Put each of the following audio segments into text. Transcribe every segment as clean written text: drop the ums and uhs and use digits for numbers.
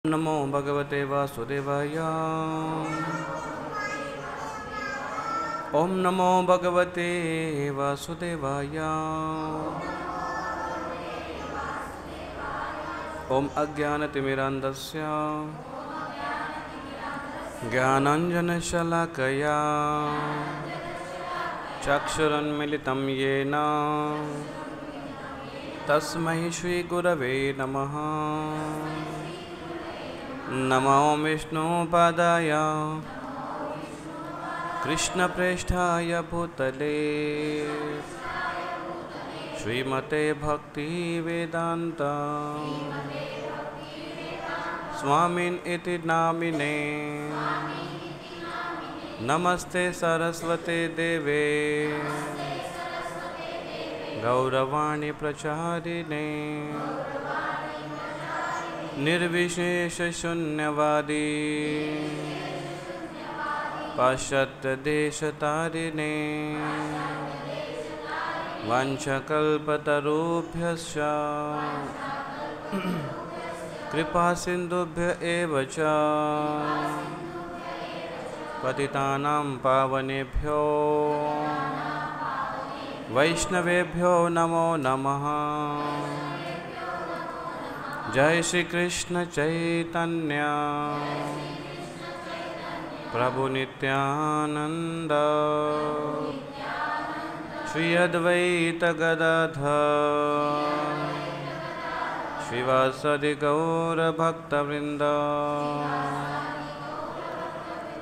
नमो भगवते वासुदेवाय। ओम नमो भगवते वासुदेवाय। ओम अज्ञानतिमिरान्धस्य ज्ञानाञ्जनशलाकया चक्षुरुन्मीलितं येन तस्मै श्रीगुरवे नमः। नमो विष्णुपादाय कृष्णप्रेष्ठाय भूतले श्रीमते भक्तिवेदान्त स्वामिन् इति नामिने। नमस्ते सरस्वते देवे गौरवाणी प्रचारिणे निर्विशेष शून्यवादी पाश्चात्य देशतारिणे वाञ्छकल्पतरुभ्यश्च कृपा सिन्धुभ्य एव च पतितानां पावनेभ्यो वैष्णवेभ्यो नमो नमः। जय श्री कृष्ण चैतन्य प्रभु नित्यानंद श्री अद्वैत गदाधर श्रीवासदि गौर भक्तवृंद।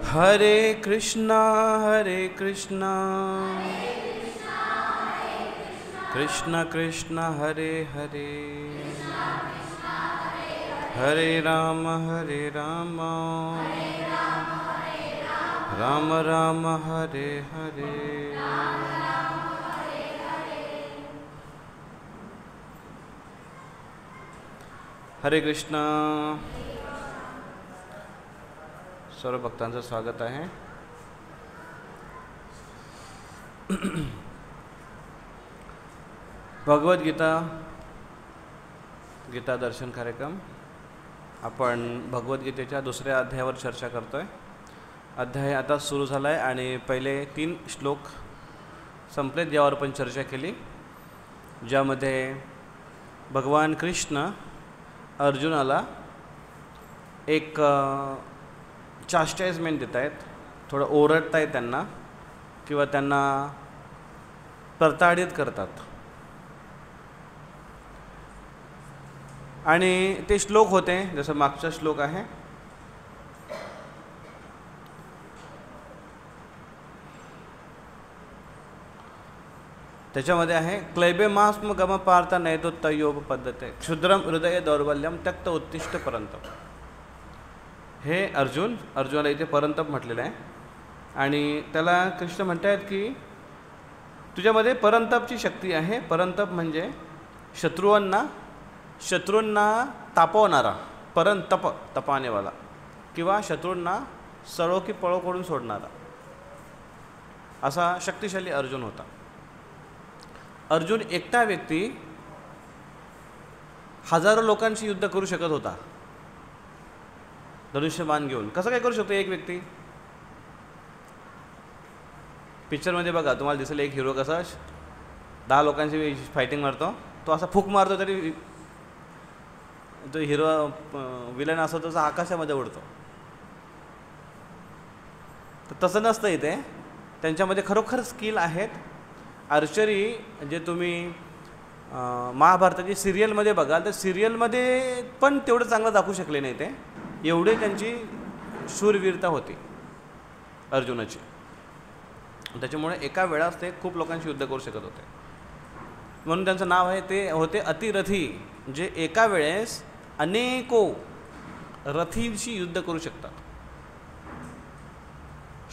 हरे कृष्णा कृष्ण कृष्ण हरे हरे हरे राम राम राम हरे हरे। हरे कृष्णा। सर्व भक्तांचं स्वागत आहे। भगवद्गीता गीता दर्शन कार्यक्रम आपण भगवद्गीतेच्या दुसऱ्या अध्यायावर चर्चा करतोय। अध्याय आता सुरू झाला आहे आणि पहिले 3 श्लोक संपलेत ज्यावर आपण चर्चा केली, ज्यामध्ये भगवान कृष्ण अर्जुनाला एक चास्टाइजमेंट देत आहेत, थोडं ओरडत आहेत त्यांना किंवा त्यांना प्रताडित करतात। आणि ते श्लोक होते जसं मागचा श्लोक आहे, त्याच्यामध्ये आहे क्लैबेमास्म गम पार्थ नैतो तयोप पद्धते क्षुद्रम हृदय दौर्बल्यम त्यक्त उत्तिष्ठ परंतप। हे अर्जुनाला इथे परंतप म्हटलेलं आहे आणि त्याला कृष्ण म्हणतायत की तुझ्यामध्ये परंतपची शक्ती आहे। परंतप म्हणजे शत्रूंना तापवणारा, परंतप तपानेवाला, किंवा शत्रूंना सळो की पळो करून सोडणारा, असा शक्तिशाली अर्जुन होता। अर्जुन एकटा व्यक्ती हजारो लोकांशी युद्ध करू शकत होता धनुष्यबाण घेऊन। कसं काय करू शकतो एक व्यक्ती? पिक्चरमध्ये बघा तुम्हाला दिसेल एक हिरो कसा 10 लोकांशी फायटिंग मारतो, तो असा फूक मारतो तरी तो हिरो विलन असतो तसा आकाशामध्ये उडतो। तर तसं नसतं इथे, त्यांच्यामध्ये खरोखर स्किल आहेत। आर्चरी जे तुम्ही महाभारताची सिरियलमध्ये बघाल तर सिरियलमध्ये पण तेवढं चांगलं दाखवू शकले नाही ते, एवढे त्यांची शूरवीरता होती अर्जुनाची। त्याच्यामुळे एका वेळास ते खूप लोकांशी युद्ध करू शकत होते, म्हणून त्यांचं नाव आहे ते होते अतिरथी, जे एका वेळेस अनेको रथींशी युद्ध करू शकतात।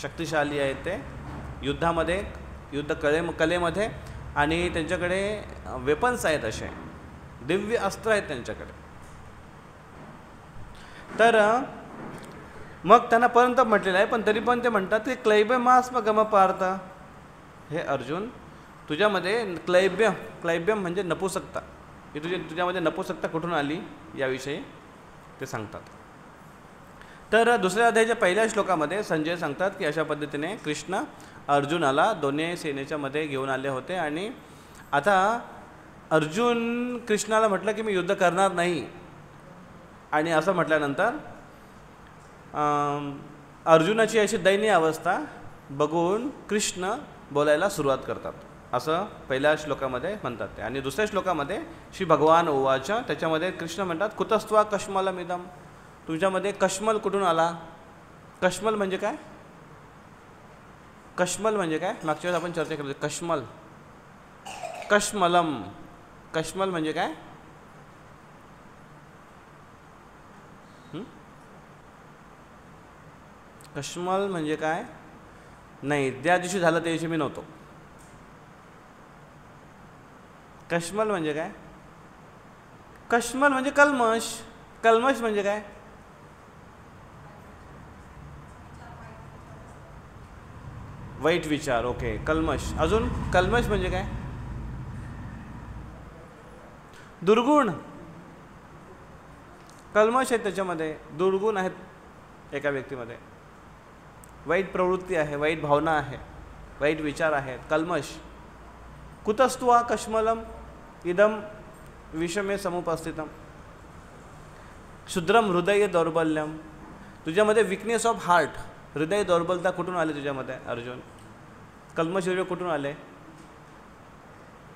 शक्तिशाली आहेत ते युद्धामध्ये, युद्ध कलेमध्ये, आणि त्यांच्याकडे वेपन्स आहेत, असे दिव्य अस्त्र आहेत त्यांच्याकडे। तर मग त्यांना परंतप म्हटलेलं आहे, पण तरी पण ते म्हणतात की क्लैब्यमास्म गम पार्थ, हे अर्जुन तुझ्यामध्ये क्लैब्यम म्हणजे नपुसकता, ही तुझ्यामध्ये नपुसकता कुठून आली याविषयी ते सांगतात। तर दुसऱ्या अध्यायाच्या पहिल्या श्लोकामध्ये संजय सांगतात की अशा पद्धतीने कृष्ण अर्जुनाला दोन्ही सेनेच्या मध्ये घेऊन आले होते आणि आता अर्जुन कृष्णाला म्हटलं की मी युद्ध करणार नाही आणि असं म्हटल्यानंतर अर्जुनाची अशी दयनीय अवस्था बघून कृष्ण बोलायला सुरुवात करतात असं पहिल्या श्लोकामध्ये म्हणतात ते. आणि दुसऱ्या श्लोकामध्ये श्री भगवान उवाच त्याच्यामध्ये कृष्ण म्हणतात कुतस्त्वा कश्मलमिदम, तुमच्यामध्ये कश्मल कुठून आला? कश्मल म्हणजे काय? कश्मल म्हणजे काय? मागच्या वेळेस आपण चर्चा केली होती. कश्मल, कश्मलम, कश्मल म्हणजे काय? कश्मल म्हणजे काय? नाही, त्या दिवशी झालं त्या दिवशी मी नव्हतो. कश्मल म्हणजे काय? कश्मल म्हणजे कल्मश. कल्मश म्हणजे काय? वाईट विचार. ओके, कल्मश. अजून कल्मश म्हणजे काय? दुर्गुण. कल्मश आहेत त्याच्यामध्ये, दुर्गुण आहेत एका व्यक्तीमध्ये, वाईट प्रवृत्ती आहे, वाईट भावना आहे, वाईट विचार आहेत, कल्मश. कुतस्त्वा कश्मलम इदम विषमे समुपस्थितम क्षुद्रम हृदय दौर्बल्यम, तुझ्यामध्ये विकनेस ऑफ हार्ट, हृदय दौर्बलता कुठून आले तुझ्यामध्ये अर्जुन? कल्मश हृदय कुठून आले?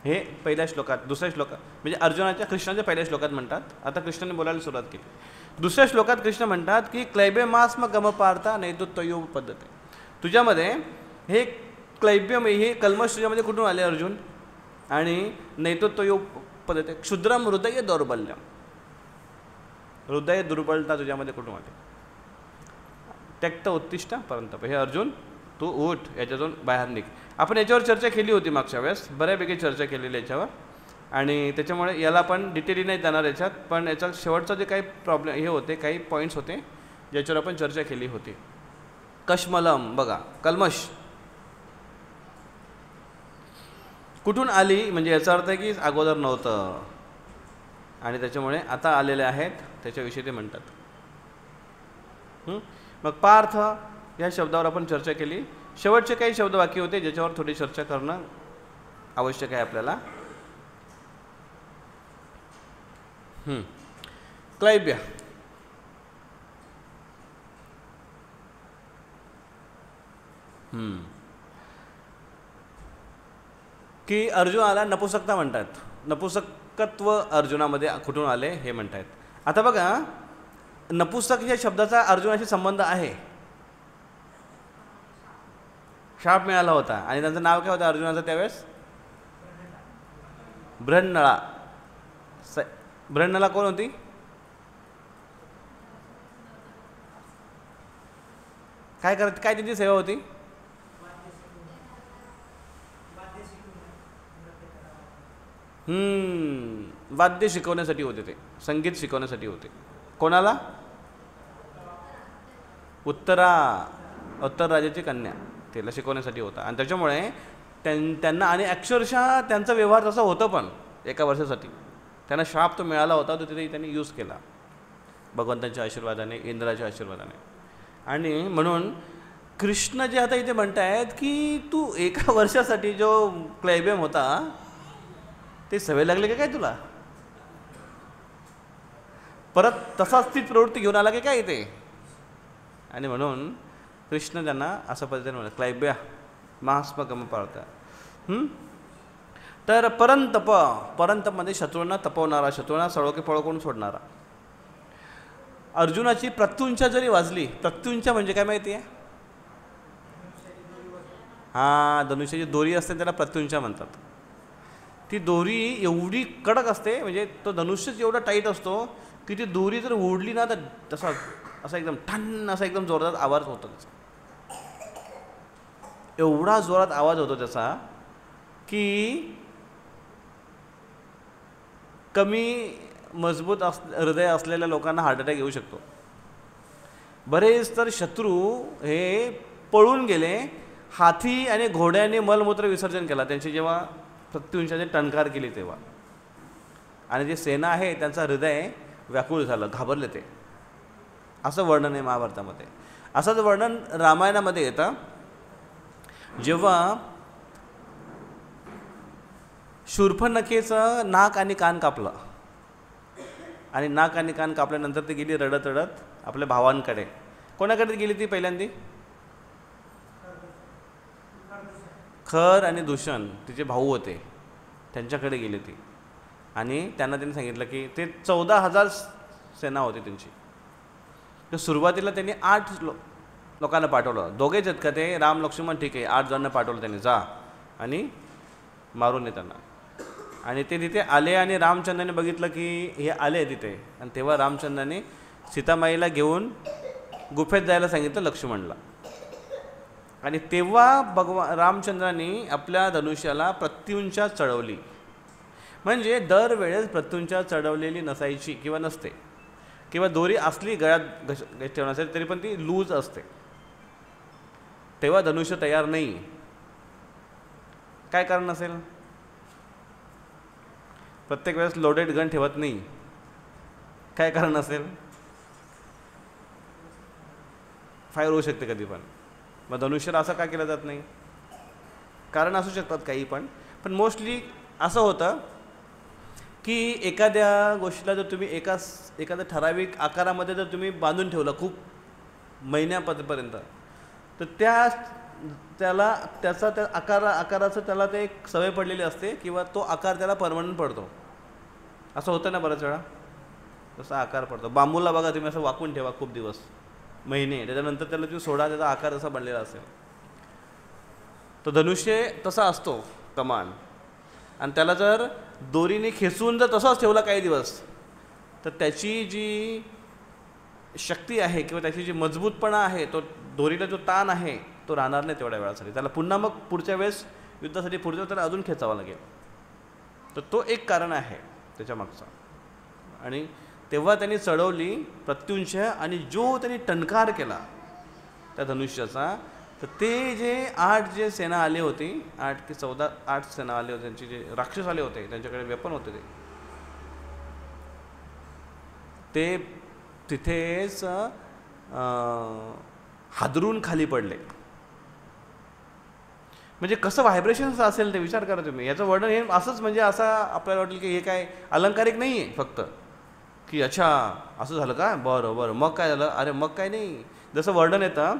हे पहिल्या श्लोकात, दुसऱ्या श्लोकात म्हणजे अर्जुनाच्या कृष्णाच्या पहिल्या श्लोकात म्हणतात. आता कृष्णाने बोलायला सुरुवात केली. दुसऱ्या श्लोकात कृष्ण म्हणतात की क्लैबे मास्म गम पार्था नैतुत्वयो पद्धती, तुझ्यामध्ये हे क्लैब्य हे कल्मश तुझ्यामध्ये कुठून आले अर्जुन? आणि नैतुत्वयो पद्धती क्षुद्रम हृदय दौर्बल्यम, हृदय दुर्बलता तुझ्यामध्ये कुठून आली? त्यक्त उत्तिष्ठ परंतप, हे अर्जुन तू उठ, याच्यातून बाहेर निघ. आपण याच्यावर चर्चा केली होती मागच्या वेळेस, बऱ्यापैकी चर्चा केलेली याच्यावर, आणि त्याच्यामुळे याला पण डिटेली नाही जाणार याच्यात, पण याचा शेवटचा जे काही प्रॉब्लेम हे होते, काही पॉईंट्स होते ज्याच्यावर आपण चर्चा केली होती. कश्मलम बघा, कल्मश कुठून आली म्हणजे याचा अर्थ आहे की अगोदर नव्हतं आणि त्याच्यामुळे आता आलेले आहेत, त्याच्याविषयी ते म्हणतात. मग पार्थ या शब्दावर आपण चर्चा केली. शेवटचे काही शब्द बाकी होते ज्याच्यावर थोडी चर्चा करणं आवश्यक आहे आपल्याला. क्लैब्य, की अर्जुनाला नपुसकता म्हणतात. नपुसकत्व अर्जुनामध्ये कुठून आले हे म्हणतात. आता बघा, नपुसक या शब्दाचा अर्जुनाशी संबंध आहे. शाप मिळाला होता आणि त्यांचं नाव काय होतं अर्जुनाचं त्यावेळेस? बृहन्नळा. बृहन्नळा कोण होती? काय करत, काय त्यांची सेवा होती? वाद्य शिकवण्यासाठी होते, ते संगीत शिकवण्यासाठी होते. कोणाला? उत्तर राजाची कन्या, तिला शिकवण्यासाठी होता. आणि त्याच्यामुळे त्यांना, आणि अक्षरशः त्यांचा व्यवहार तसा होतं पण एका वर्षासाठी. त्यांना शाप तो मिळाला होता, तो तिथे त्यांनी यूज केला भगवंतांच्या आशीर्वादाने, इंद्राच्या आशीर्वादाने. आणि म्हणून कृष्ण जे आता इथे म्हणतायत की तू एका वर्षासाठी जो क्लैब्यम होता ते सवय लागली का काय तुला? परत तसाच ती प्रवृत्ती घेऊन आला की काय इथे? आणि म्हणून कृष्ण त्यांना असं पद्धतीने म्हणत क्लैब्य मास्म गम पाळता. तर परंतप, परंतपमध्ये शत्रूंना तपवणारा, शत्रूंना सळोके पळो करून सोडणारा. अर्जुनाची प्रत्युंचा जरी वाजली, प्रत्युंचा म्हणजे काय माहिती आहे? हां, धनुष्याची दोरी असते त्याला प्रत्युंचा म्हणतात. ती दोरी एवढी कडक असते, म्हणजे तो धनुष्यच एवढा टाईट असतो की ती दोरी जर ओढली ना तर तसा असा एकदम ठण असा एकदम जोरात आवाज होतो त्याचा. एवढा जोरात आवाज होतो त्याचा की कमी मजबूत हृदय असलेल्या लोकांना हार्ट अटॅक येऊ शकतो. बरेच तर शत्रू हे पळून गेले. हाती आणि घोड्याने मलमूत्र विसर्जन केला त्यांची जेव्हा प्रत्युंशाने टणकार केली तेव्हा. आणि जे सेना आहे त्यांचं हृदय व्याकुळ झालं, घाबरले ते. असं वर्णन आहे महाभारतामध्ये. असंच वर्णन रामायणामध्ये येतं. जेव्हा शूर्पणखेचं नाक आणि कान कापलं आणि नाक आणि कान कापल्यानंतर ती गेली रडत रडत आपल्या भावांकडे. कोणाकडे गेली ती पहिल्यांदी? खर आणि दूषण तिचे भाऊ होते, त्यांच्याकडे गेली ती. आणि त्यांना त्यांनी सांगितलं की ते 14,000 सेना होती त्यांची. तर सुरुवातीला त्यांनी 8 लोकांना पाठवलं. दोघेच आहेत का ते? राम लक्ष्मण ठीक आहे, 8 जणांना पाठवलं त्यांनी, जा आणि मारून ये त्यांना. आणि ते तिथे आले आणि रामचंद्राने बघितलं की हे आले तिथे. आणि तेव्हा रामचंद्राने सीतामाईला घेऊन गुफेत जायला सांगितलं लक्ष्मणला. आणि तेव्हा रामचंद्राने आपल्या धनुष्याला प्रत्युंचा चढवली. म्हणजे दरवेळेस प्रत्युंचा चढवलेली नसायची किंवा नसते, किंवा दोरी असली गळ्यात ठेवण्यासाठी तरी पण ती लूज असते, तेव्हा धनुष्य तयार नाही. काय कारण असेल? प्रत्येक वेळेस लोडेड गन ठेवत नाही, काय कारण असेल? फायर होऊ शकते कधी पण. मग धनुष्याला असं का केलं जात नाही? कारण असू शकतात काही पण मोस्टली असं होतं की एखाद्या गोष्टीला जर तुम्ही एखाद्या ठराविक आकारामध्ये जर तुम्ही बांधून ठेवलं खूप महिन्यापर्यंत, तर त्याचा त्या आकाराचं त्याला ते एक सवय पडलेली असते, किंवा तो आकार त्याला परमनंट पडतो. असं होतं ना बऱ्याच वेळा, तसा आकार पडतो. बांबूला बघा तुम्ही असं वाकून ठेवा खूप दिवस, महिने, त्याच्यानंतर त्याला तुम्ही सोडा, त्याचा आकार असा बनलेला असेल. तो धनुष्य तसा असतो कमान. आणि त्याला जर दोरीने खेचून जर तसाच ठेवला काही दिवस, तर त्याची जी शक्ती आहे किंवा त्याची जी मजबूतपणा आहे, तो दोरीला जो ताण आहे तो राहणार नाही तेवढ्या वेळासाठी. त्याला पुन्हा मग पुढच्या वेळेस युद्धासाठी पुढच्या त्याला अजून खेचावा लागेल. तर तो एक कारण आहे त्याच्या मागचा. आणि तेव्हा त्यांनी चढवली प्रत्युंश, आणि जो त्यांनी टणकार केला त्या धनुष्याचा, तर ते जे 8 जे सेना आले होती, 8 की 8 सेना आले होते, त्यांचे जे राक्षस आले होते, त्यांच्याकडे वेपन होते, ते तिथेच हादरून खाली पडले. म्हणजे कसं व्हायब्रेशन्स असेल ते विचार करा तुम्ही. याचं वर्णन हे असंच, म्हणजे असं आपल्याला वाटेल की हे काय अलंकारिक नाही आहे फक्त, की अच्छा असं झालं का, बरं बरं मग काय झालं, अरे मग काय नाही. जसं वर्णन येतं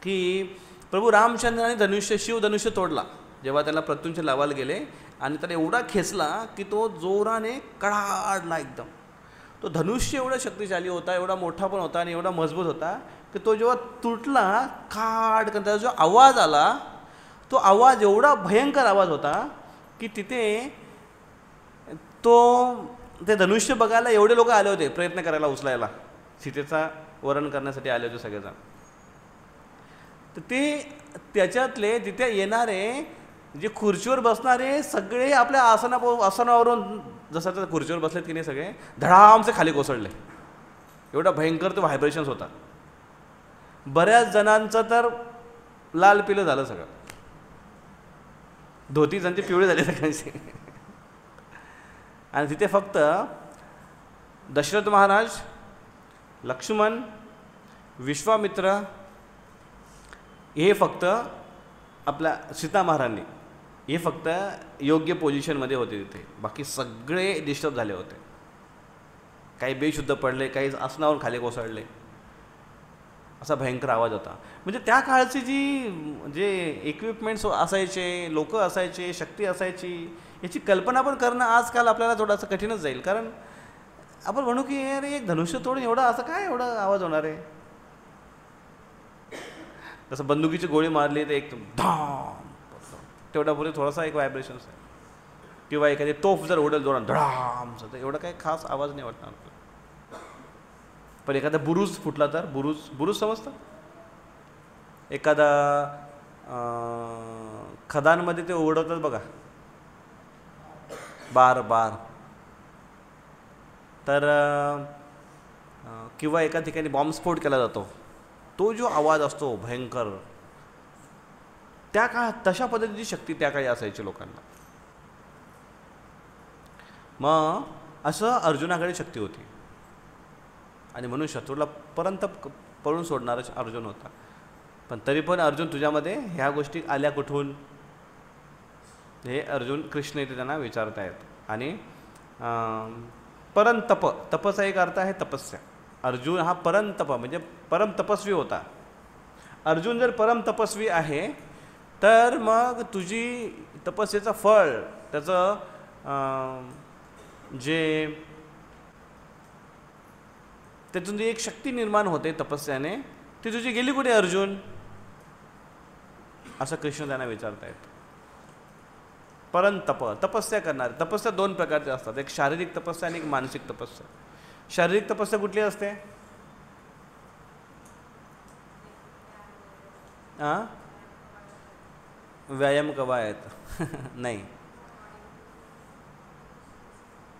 की प्रभू रामचंद्राने शिवधनुष्य तोडला जेव्हा त्याला प्रत्युंश लावायला गेले, आणि त्याला एवढा खेचला की तो जोराने कडाडला एकदम. तो धनुष्य एवढा शक्तिशाली होता, एवढा मोठा पण होता आणि एवढा मजबूत होता की तो जेव्हा तुटला खाड, त्याचा जो आवाज आला, तो आवाज एवढा भयंकर आवाज होता की तिथे ते धनुष्य बघायला एवढे लोक आले होते, प्रयत्न करायला उचलायला, सीतेचा वरण करण्यासाठी आले होते सगळेजण. तर ते त्याच्यातले तिथे येणारे जे खुर्चीवर बसणारे सगळे आपल्या आसनावरून जसं त्या खुर्चीवर बसलेत की नाही, सगळे धडामसे खाली कोसळले. एवढा भयंकर तो व्हायब्रेशन्स होता. बऱ्याच जणांचं तर लाल पिलं झालं सगळं, धोती त्यांची पिवळी झाली सगळ्यांची. आणि तिथे फक्त दशरथ महाराज, लक्ष्मण, विश्वामित्र हे फक्त आपल्या सीता महाराणी हे फक्त योग्य पोझिशनमध्ये होते तिथे. बाकी सगळे डिस्टर्ब झाले होते. काही बेशुद्ध पडले, काही आसनावरून खाली कोसळले. असा भयंकर आवाज होता. म्हणजे त्या काळची जे इक्विपमेंट्स असायचे, लोक असायचे, शक्ती असायची, याची कल्पना पण करणं आजकाल आपल्याला थोडंसं कठीणच जाईल. कारण आपण म्हणू की अरे एक धनुष्य तोडून एवढा असं काय एवढा आवाज होणार आहे. जसं बंदुकीची गोळी मारली तर एक धाम, तेवढ्यापुढे थोडासा एक व्हायब्रेशन्स आहे. किंवा एखादी तोफ जर उडेल जोरात धडामचं, तर एवढा काही खास आवाज नाही वाटणार. पण एखादा बुरुज फुटला तर बुरुज समजतं, एखादा खदानमध्ये ते उडवतात बघा बार, तर किंवा एका ठिकाणी बॉम्बस्फोट केला जातो, तो जो आवाज असतो भयंकर, त्या काळात तशा पद्धतीची शक्ती त्या काळी असायची लोकांना. मग असं अर्जुनाकडे शक्ती होती. आणि म्हणून शत्रूला पर्यंत पळून सोडणारा अर्जुन होता. पण तरी पण अर्जुन तुझ्यामध्ये ह्या गोष्टी आल्या कुठून, हे अर्जुन कृष्ण इथे त्यांना विचारतायत. आणि परंतप, तपचा एक अर्थ आहे तपस्या. अर्जुन हा परंतप म्हणजे परम तपस्वी होता. अर्जुन जर परम तपस्वी आहे तर मग तुझी तपस्येचं फळ, त्याचं जे त्यातून जी एक शक्ती निर्माण होते तपस्याने, ती तुझी गेली कुठे अर्जुन, असं कृष्ण त्यांना विचारतायत. परंतप, तपस्या करणार. तपस्या दोन प्रकारच्या असतात, एक शारीरिक तपस्या आणि एक मानसिक तपस्या. शारीरिक तपस्या कुठली असते? व्यायाम कवायत नाही.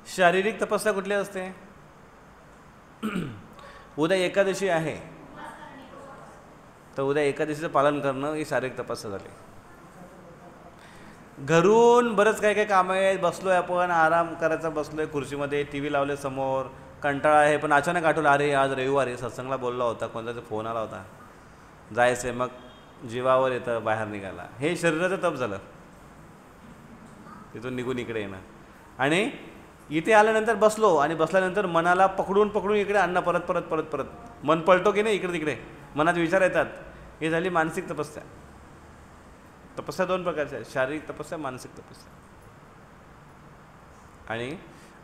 शारीरिक तपस्या कुठली असते? उद्या एकादशी आहे तर उद्या एकादशीचं पालन करणं ही शारीरिक तपस्या झाली. घरून बरंच काय काय कामं आहेत, बसलोय आपण, आराम करायचा बसलोय खुर्चीमध्ये, टी व्ही लावले समोर, कंटाळा आहे, पण अचानक आठवलं अरे आज रविवारी सत्संगला बोलला होता, कोणाचा फोन आला होता, जायचं, मग जीवावर येतं बाहेर निघाला. हे शरीराचं तप झालं, तिथून निघून इकडे येणं. आणि इथे आल्यानंतर बसलो आणि बसल्यानंतर मनाला पकडून पकडून इकडे आणणं, परत परत परत परत मन पळतो की नाही इकडे तिकडे, मनात विचार येतात, हे झाली मानसिक तपस्या. तपस्या दोन प्रकारच्या आहेत, शारीरिक तपस्या, मानसिक तपस्या. आणि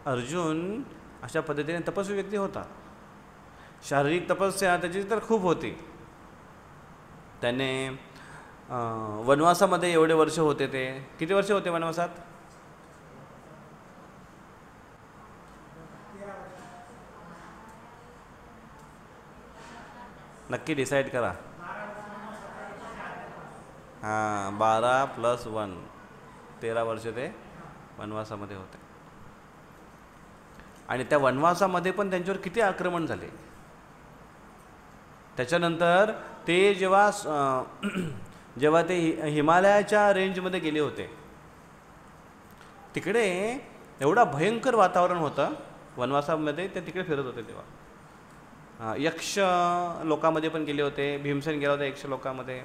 अर्जुन अशा पद्धतीने तपस्वी व्यक्ती होता. शारीरिक तपस्या त्याची तर खूप होती. त्याने वनवासामध्ये एवढे वर्ष होते, ते किती वर्ष होते वनवासात? नक्की डिसाईड करा. 12 + 1 13 वर्ष ते वनवासामध्ये होते. आणि त्या वनवासामध्ये पण त्यांच्यावर किती आक्रमण झाले. त्याच्यानंतर ते जेव्हा ते हिमालयाच्या रेंजमध्ये गेले होते, तिकडे एवढा भयंकर वातावरण होतं वनवासामध्ये, ते तिकडे फिरत होते तेव्हा. यक्ष लोकांमध्ये पण गेले होते, भीमसेन गेला होता यक्ष लोकांमध्ये.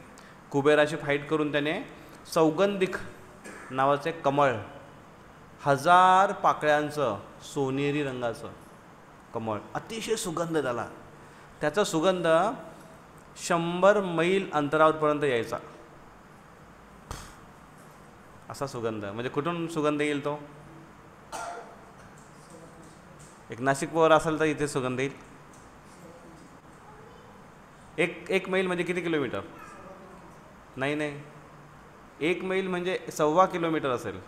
कुबेराशी फाईट करून त्याने सौगंधिक नावाचे कमळ, 1000 पाकळ्यांचं सोनेरी रंगाचं कमळ, अतिशय सुगंध झाला. त्याचा सुगंध 100 मैल अंतरावरपर्यंत यायचा. असा सुगंध, म्हणजे कुठून सुगंध येईल तो? एक नाशिकवर असेल तर इथे सुगंध येईल. एक मैल म्हणजे किती किलोमीटर? नाही, 1 मैल म्हणजे 1.25 किलोमीटर असेल.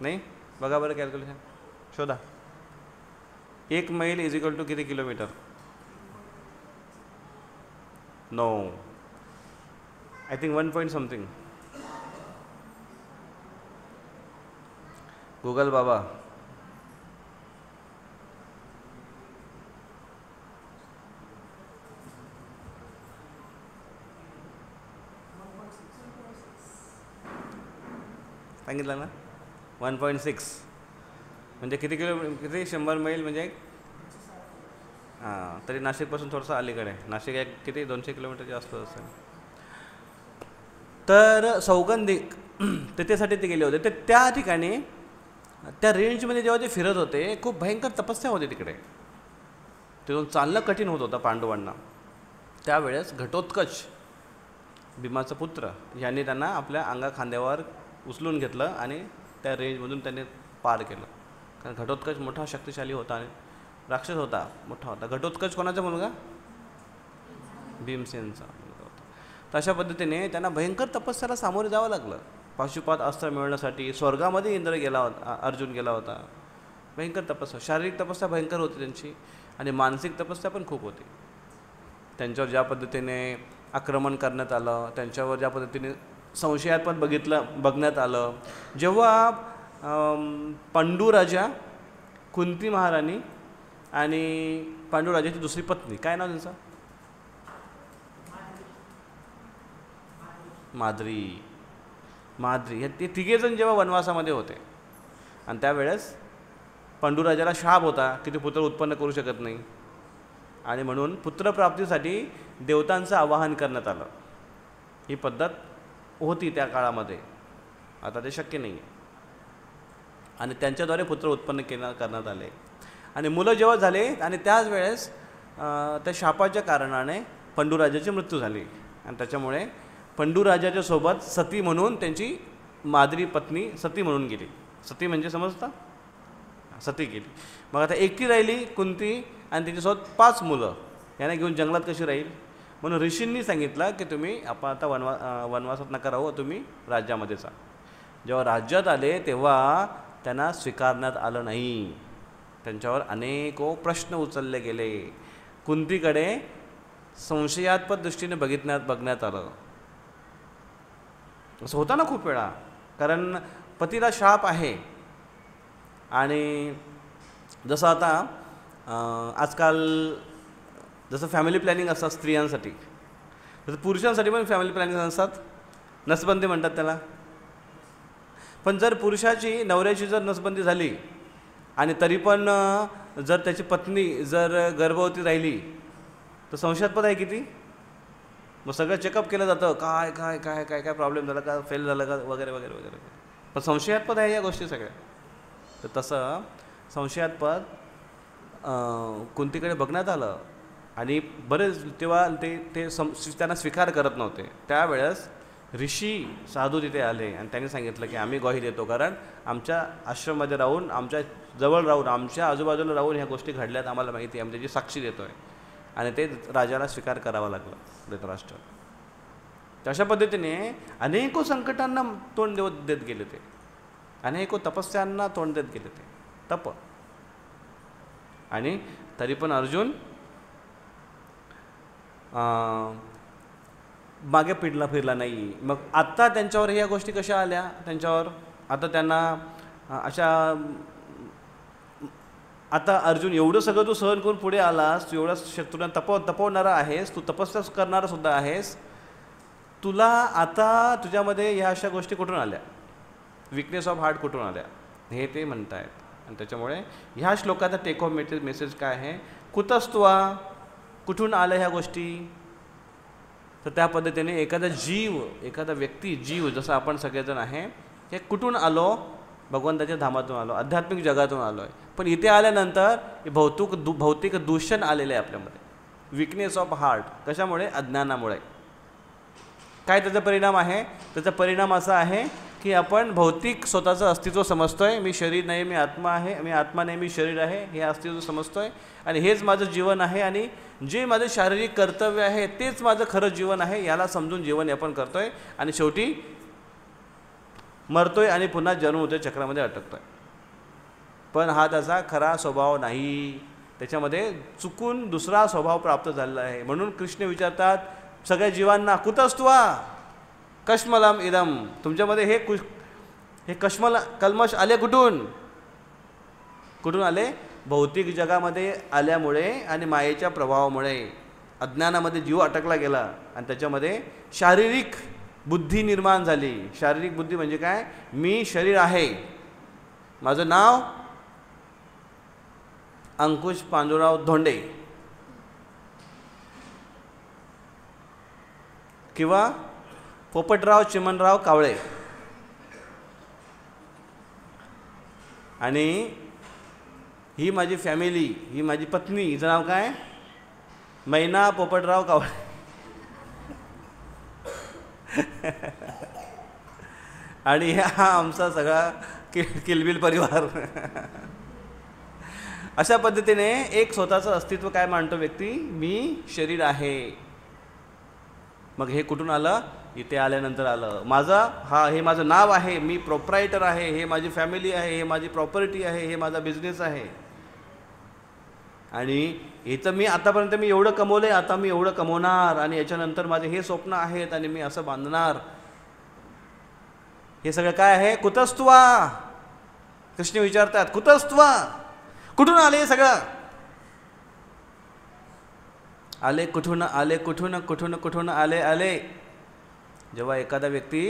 नाही, बघा बरं कॅल्क्युलेशन शोधा. 1 मैल = किती kilometre? No, I think 1 point something. Google बाबा. सांगितलं ना, 1.6 म्हणजे किती किती 100 मैल म्हणजे तरी नाशिकपासून थोडंसं अलीकडे. नाशिक एक किती 200 किलोमीटर जास्त असेल. तर सौगंधिक त्याच्यासाठी ते गेले होते. तर त्या ठिकाणी त्या रेंजमध्ये जेव्हा ते फिरत होते, खूप भयंकर तपस्या होती तिकडे. तिथून चालणं कठीण होत होतं पांडवांना. त्यावेळेस घटोत्कच, भीमाचा पुत्र, यांनी त्यांना आपल्या खांद्यावर उचलून घेतलं आणि त्या रेंजमधून त्यांनी पार केलं. कारण घटोत्कच मोठा शक्तिशाली होता आणि राक्षस होता, मोठा होता. घटोत्कच कोणाचा मुलगा? भीमसेनचा मुलगा होता. तर अशा पद्धतीने त्यांना भयंकर तपस्याला सामोरे जावं लागलं. पाशुपात अस्त्र मिळवण्यासाठी स्वर्गामध्ये इंद्र गेला होता, अर्जुन गेला होता. भयंकर तपस्या, शारीरिक तपस्या भयंकर होती त्यांची, आणि मानसिक तपस्या पण खूप होती. त्यांच्यावर ज्या पद्धतीने आक्रमण करण्यात आलं, त्यांच्यावर ज्या पद्धतीने संशयात पण बघण्यात आलं. जेव्हा पांडुराजा, कुंती महाराणी आणि पांडुराजाची दुसरी पत्नी, काय नाव त्यांचं? माद्री. हे तिघेजण जेव्हा वनवासामध्ये होते, आणि त्यावेळेस पांडुराजाला शाप होता की ते पुत्र उत्पन्न करू शकत नाही. आणि म्हणून पुत्रप्राप्तीसाठी देवतांचं आवाहन करण्यात आलं. ही पद्धत होती त्या काळामध्ये, आता ते शक्य नाही आहे. आणि त्यांच्याद्वारे पुत्र उत्पन्न करण्यात आले. आणि मुलं जेव्हा झाले आणि त्याच वेळेस त्या शापाच्या कारणाने पंडूराजाची मृत्यू झाली. आणि त्याच्यामुळे पंडूराजाच्या सोबत सती म्हणून त्यांची माद्री पत्नी सती म्हणून गेली. सती म्हणजे समजता, सती गेली. मग आता एकटी राहिली कुंती आणि तिच्यासोबत 5 मुलं. यांना घेऊन जंगलात कशी राहील? म्हणून ऋषींनी सांगितलं की तुम्ही आपण आता वनवासात नका राहू, तुम्ही राज्यामध्ये जा. जेव्हा राज्यात आले तेव्हा त्यांना स्वीकारण्यात आलं नाही. त्यांच्यावर अनेको प्रश्न उचलले गेले. कुंतीकडे संशयास्पद दृष्टीने बघण्यात आलं. असं होतं ना खूप वेळा, कारण पतीला शाप आहे. आणि जसं आता आजकाल जसं फॅमिली प्लॅनिंग असतात स्त्रियांसाठी, तसं पुरुषांसाठी पण फॅमिली प्लॅनिंग असतात. नसबंदी म्हणतात त्याला. पण जर पुरुषाची नवऱ्याची जर नसबंदी झाली आणि तरी पण जर त्याची पत्नी जर गर्भवती राहिली तर संशयास्पद आहे किती. मग सगळं चेकअप केलं जातं, काय काय काय काय काय प्रॉब्लेम झाला का, फेल झालं का, वगैरे वगैरे वगैरे. पण संशयास्पद आहे या गोष्टी सगळ्या. तर तसं संशयास्पद कुंतीकडे बघण्यात आलं. आणि बरेच तेव्हा ते त्यांना स्वीकार करत नव्हते. त्यावेळेस ऋषी साधू तिथे आले आणि त्यांनी सांगितलं की आम्ही ग्वाही देतो, कारण आमच्या आश्रममध्ये राहून, आमच्या जवळ राहून, आमच्या आजूबाजूला राहून ह्या गोष्टी घडल्यात, आम्हाला माहिती आहे, आम्ही त्याची साक्षी देतो आहे. आणि ते राजाला स्वीकार करावा लागलं धृतराष्ट्र. अशा पद्धतीने अनेको संकटांना तोंड देत गेले ते, अनेको तपस्यांना तोंड देत गेले ते तप. आणि तरी पण अर्जुन मागे फिरला नाही. मग आत्ता त्यांच्यावर ह्या गोष्टी कशा आल्या त्यांच्यावर? आता त्यांना अशा, आता अर्जुन एवढं सगळं तू सहन करून पुढे आलास, तू एवढा तुला तपवणारा आहेस, तू तपस्या करणारा सुद्धा आहेस, तुला आता तुझ्यामध्ये ह्या अशा गोष्टी कुठून आल्या, विकनेस ऑफ हार्ट कुठून आल्या, हे ते म्हणतायत. आणि त्याच्यामुळे ह्या श्लोकाचा टेक होम मेसेज काय आहे? कुतस्त्वा, कुठून आल्या ह्या गोष्टी? तर त्या पद्धतीने एखादा जीव, एखादा व्यक्ती, जीव जसं आपण सगळेजण आहे, हे कुठून आलो? भगवंताच्या धामातून आलो, आध्यात्मिक जगातून आलो आहे. पण इथे आल्यानंतर भौतिक दूषण आलेलं आहे आपल्यामध्ये, विकनेस ऑफ हार्ट. कशामुळे? अज्ञानामुळे. काय त्याचा परिणाम आहे? त्याचा परिणाम असा आहे की आपण भौतिक स्वतःचं अस्तित्व समजतोय. मी शरीर नाही, मी आत्मा आहे, मी आत्मा नाही, मी शरीर आहे, हे अस्तित्व समजतोय. आणि हेच माझं जीवन आहे. आणि जे माझं शारीरिक कर्तव्य आहे तेच माझं खरं जीवन आहे, याला समजून जीवन यापन करतोय. आणि शेवटी मरतोय आणि पुन्हा जन्म होतोय, चक्रामध्ये अटकतोय. पण हा त्याचा खरा स्वभाव नाही. त्याच्यामध्ये चुकून दुसरा स्वभाव प्राप्त झालेला आहे. म्हणून कृष्ण विचारतात सगळ्या जीवांना, कुतस्त्वा कश्मलम इदम, तुमच्यामध्ये हे कल्मश आले कुठून? कुठून आले? भौतिक जगामध्ये आल्यामुळे आणि मायेच्या प्रभावामुळे अज्ञानामध्ये जीव अटकला गेला आणि त्याच्यामध्ये शारीरिक बुद्धी निर्माण झाली. शारीरिक बुद्धी म्हणजे काय? मी शरीर आहे, माझं नाव अंकुश पांडुराव धोंडे किंवा पोपटराव चिमणराव कावळे, आणि ही माझी फॅमिली, ही माझी पत्नी, हिचं नाव काय? मैना पोपटराव कावळे. आणि हा आमचा सगळा किलबिल परिवार. अशा पद्धतीने एक स्वतःचं अस्तित्व काय मानतो व्यक्ती? मी शरीर आहे. मग हे कुठून आलं? इथे आल्यानंतर आलं. हे माझं नाव आहे, मी प्रोप्रायटर आहे, हे माझी फॅमिली आहे, हे माझी प्रॉपर्टी आहे, हे माझा बिझनेस आहे. आणि इथं मी आतापर्यंत मी एवढं कमवलंय, आता मी एवढं कमवणार, आणि याच्यानंतर माझे हे स्वप्न आहेत आणि मी असं बांधणार. हे सगळं काय आहे? कुतस्त्वा. कृष्ण विचारतात, कुतस्त्वा, कुठून आले हे सगळं? आले कुठून? आले कुठून? कुठून आले? जेव्हा एखादा व्यक्ती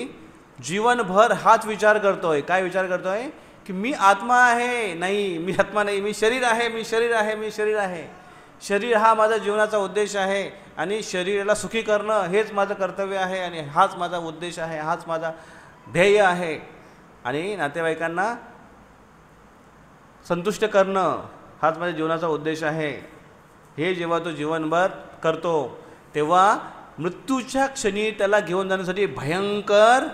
जीवनभर हाच विचार करतोय, काय विचार करतोय? की मी आत्मा आहे, नाही, मी आत्मा नाही, मी शरीर आहे, मी शरीर आहे, मी शरीर आहे. शरीर हा माझा जीवनाचा उद्देश आहे आणि शरीराला सुखी करणं हेच माझं कर्तव्य आहे आणि हाच माझा उद्देश आहे, हाच माझा ध्येय आहे आणि नातेवाईकांना संतुष्ट करणं हाच माझ्या जीवनाचा उद्देश आहे, हे जेव्हा तो जीवनभर करतो तेव्हा मृत्यूच्या क्षणी त्याला घेऊन जाण्यासाठी भयंकर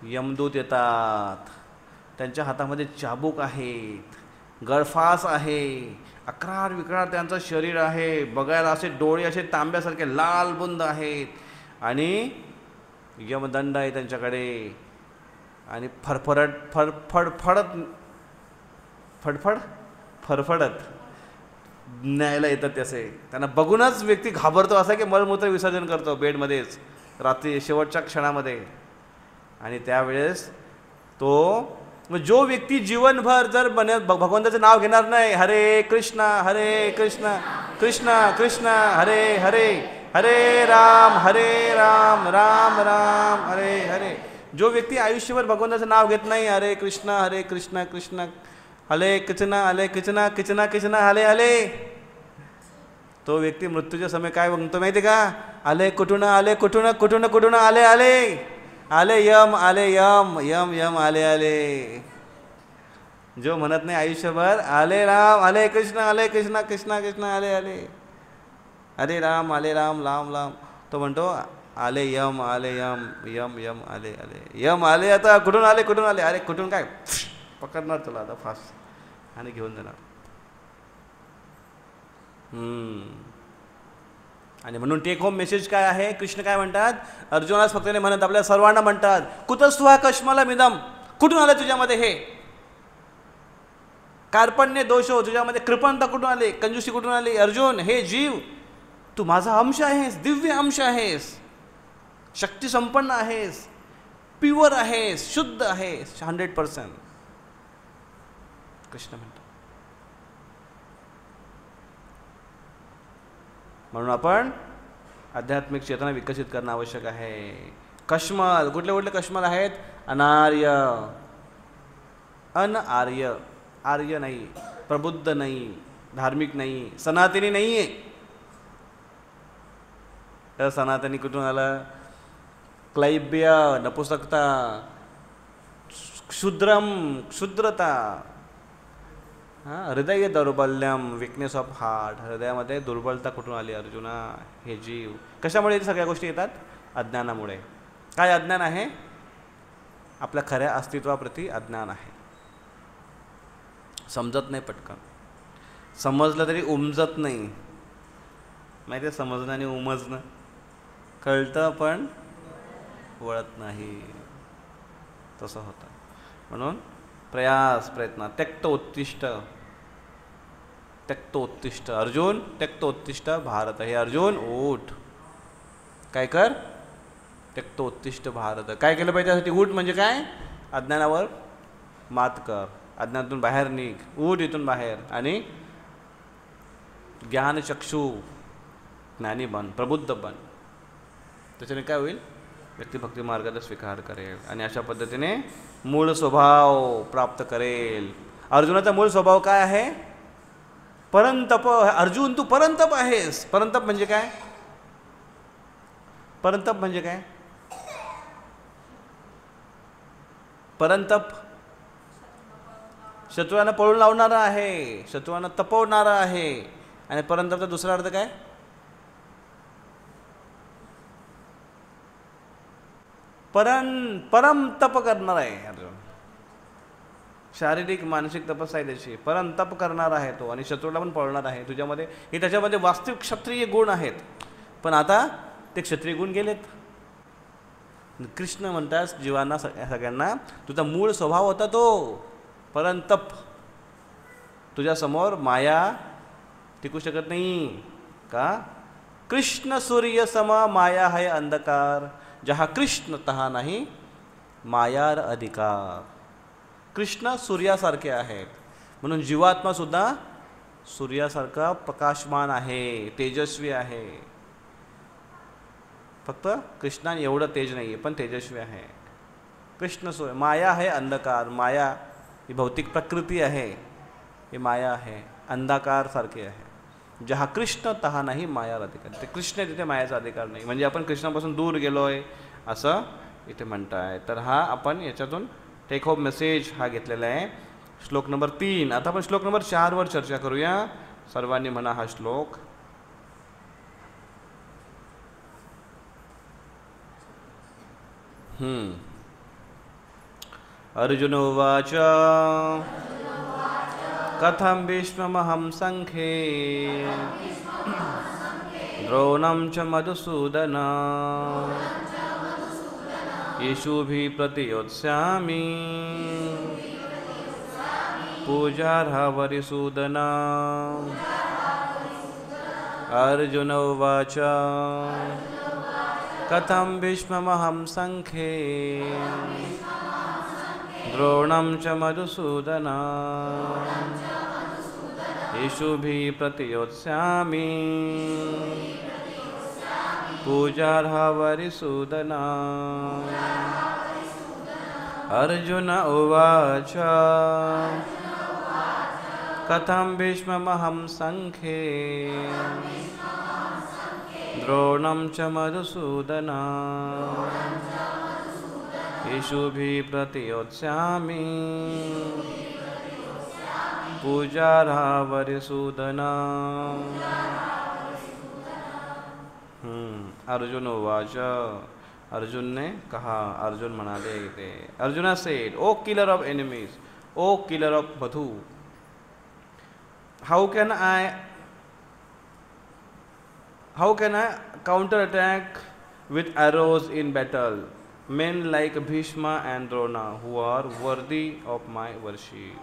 यमदूत येतात. त्यांच्या हातामध्ये चाबूक आहेत, गळफास आहे, अकरार विकरार त्यांचं शरीर आहे, बघायला असे डोळे असे तांब्यासारखे लाल बुंद आहेत आणि यमदंड आहे त्यांच्याकडे आणि फडफडत न्यायला येतात. असे त्यांना बघूनच व्यक्ती घाबरतो, असा की मलमूत्र विसर्जन करतो बेडमध्येच रात्री शेवटच्या क्षणामध्ये. आणि त्यावेळेस तो जो व्यक्ती जीवनभर जर भगवंताचं नाव घेणार नाही, हरे कृष्ण कृष्ण कृष्ण हरे हरे, हरे राम राम राम हरे हरे, जो व्यक्ती आयुष्यभर भगवंताचं नाव घेत नाही, हरे कृष्ण कृष्ण हले कृष्ण कृष्ण हले हले, तो व्यक्ती मृत्यूच्या समय काय म्हणतो माहिती का? आले कुठून आले आले यम यम आले. जो म्हणत नाही आयुष्यभर आले राम आले कृष्ण कृष्ण आले हरे राम राम राम, तो म्हणतो आले यम यम आले यम आले. आता कुठून आले अरे कुठून काय पकडणार तुला आता फास्ट आणि घेऊन जाणार. आणि म्हणून टेक होम मेसेज काय आहे? कृष्ण काय म्हणतात? अर्जुनास फक्त नाही म्हणत, आपल्या सर्वांना म्हणतात, कुतस्वा कश्मला मिदम, कुठून आले तुझ्यामध्ये हे कार्पण्य दोष, तुझ्यामध्ये कृपणता कुठून आले, कंजूसी कुठून आली? अर्जुन, हे जीव, तू माझा अंश आहेस, दिव्य अंश आहेस, शक्ती संपन्न आहेस, प्युअर आहेस, शुद्ध आहेस 100%. कृष्ण म्हणतो. म्हणून आपण आध्यात्मिक चेतना विकसित करणं आवश्यक आहे. कश्मल, कुठले कुठले कश्मल आहेत? अनार्य, अनआर्य, आर्य नाही, प्रबुद्ध नाही, धार्मिक नाही, सनातनी नाही आहे. तर सनातनी कुठून आलं? क्लैब्य, नपुसकता, क्षुद्रता, हृदय दौर्बल्यम, विकनेस ऑफ हार्ट, हृदयामध्ये दुर्बलता कुठून आली अर्जुना? हे जीव. कशामुळे सगळ्या गोष्टी येतात? अज्ञानामुळे. काय अज्ञान आहे? आपल्या खऱ्या अस्तित्वाप्रती अज्ञान आहे. समजत नाही पटकन, समजलं तरी उमजत नाही. माहिती आहे समजणं आणि उमजणं? कळतं पण वळत नाही, तसं होतं. म्हणून प्रयत्न, त्यक्तोत्तिष्ठ अर्जुन, त्यक्तोत्तिष्ठ भारत. हे अर्जुन उठ, काय कर? त्यक्तोत्तिष्ठ भारत. काय केलं पाहिजे त्यासाठी? उठ म्हणजे काय? अज्ञानावर मात कर, अज्ञानातून बाहेर निघ, उठ इथून बाहेर आणि ज्ञानचक्षु ज्ञानी बन, प्रबुद्ध बन. त्याच्याने काय होईल? व्यक्ती भक्ती मार्गाचा स्वीकार करेल आणि अशा पद्धतीने मूळ स्वभाव प्राप्त करेल. अर्जुनाचा मूळ स्वभाव काय आहे? परंतप. अर्जुन, तू परंतप आहेस. परंतप म्हणजे काय? परंतप म्हणजे काय? परंतप शत्रूंना पळून लावणारा आहे, शत्रूंना तपवणारा आहे. आणि परंतपचा दुसरा अर्थ काय? परम तप करणार आहे अर्जुन. शारीरिक मानसिक तपस्या आहे त्याची. परम तप करणार आहे तो आणि शत्रूला पण पळणार आहे तुझ्यामध्ये. हे त्याच्यामध्ये वास्तविक क्षत्रिय गुण आहेत, पण आता ते क्षत्रिय गुण गेलेत. कृष्ण म्हणतात जीवांना, सगळ्यांना, तुझा मूळ स्वभाव होता तो परंतप. तुझ्यासमोर माया टिकू शकत नाही का? कृष्ण सूर्य सम माया है अंधकार, जहा कृष्ण तहा नाही मायार अधिकार. कृष्ण सूर्यासारखे आहेत, म्हणून जीवात्मा सुद्धा सूर्यासारखा प्रकाशमान आहे, तेजस्वी आहे. फक्त कृष्णाने एवढं तेज नाही आहे, पण तेजस्वी आहे. कृष्ण सूर्य. माया आहे अंधकार. माया ही भौतिक प्रकृती आहे, ही माया आहे, अंधकार सारखी आहे. जहा कृष्ण तहा नाही माया अधिकार. ते कृष्ण तिथे मायाचा अधिकार नाही, म्हणजे आपण कृष्णापासून दूर गेलोय असं इथे म्हणताय. तर हा आपण याच्यातून टेक होम मेसेज हा घेतलेला आहे. श्लोक नंबर 3. आता आपण श्लोक नंबर 4 वर चर्चा करूया. सर्वांनी म्हणा हा श्लोक. अर्जुन उवाच कथं भीष्ममहं संख्ये द्रोणं च मधुसूदन येषुभिः प्रतियोत्स्यामि पूजार्हा वरिसूदन. अर्जुन उवाच कथं भीष्ममहं संख्ये द्रोणं च मधुसूदन येषुभिः प्रतियोत्स्यामि पूजार्हा वरिसूदन. अर्जुन उवाच कथं भीष्ममहं संख्ये द्रोणं च मधुसूदन येषुभिः प्रतियोत्स्यामि पूजार्हा वरिसूदन. अर्जुन उवाच. अर्जुन ने कहा, अर्जुन म्हणाले ते. Arjuna said, O killer of enemies, O killer of Madhu, how can I counter attack with arrows in battle men like Bhishma and Drona who are worthy of my worship.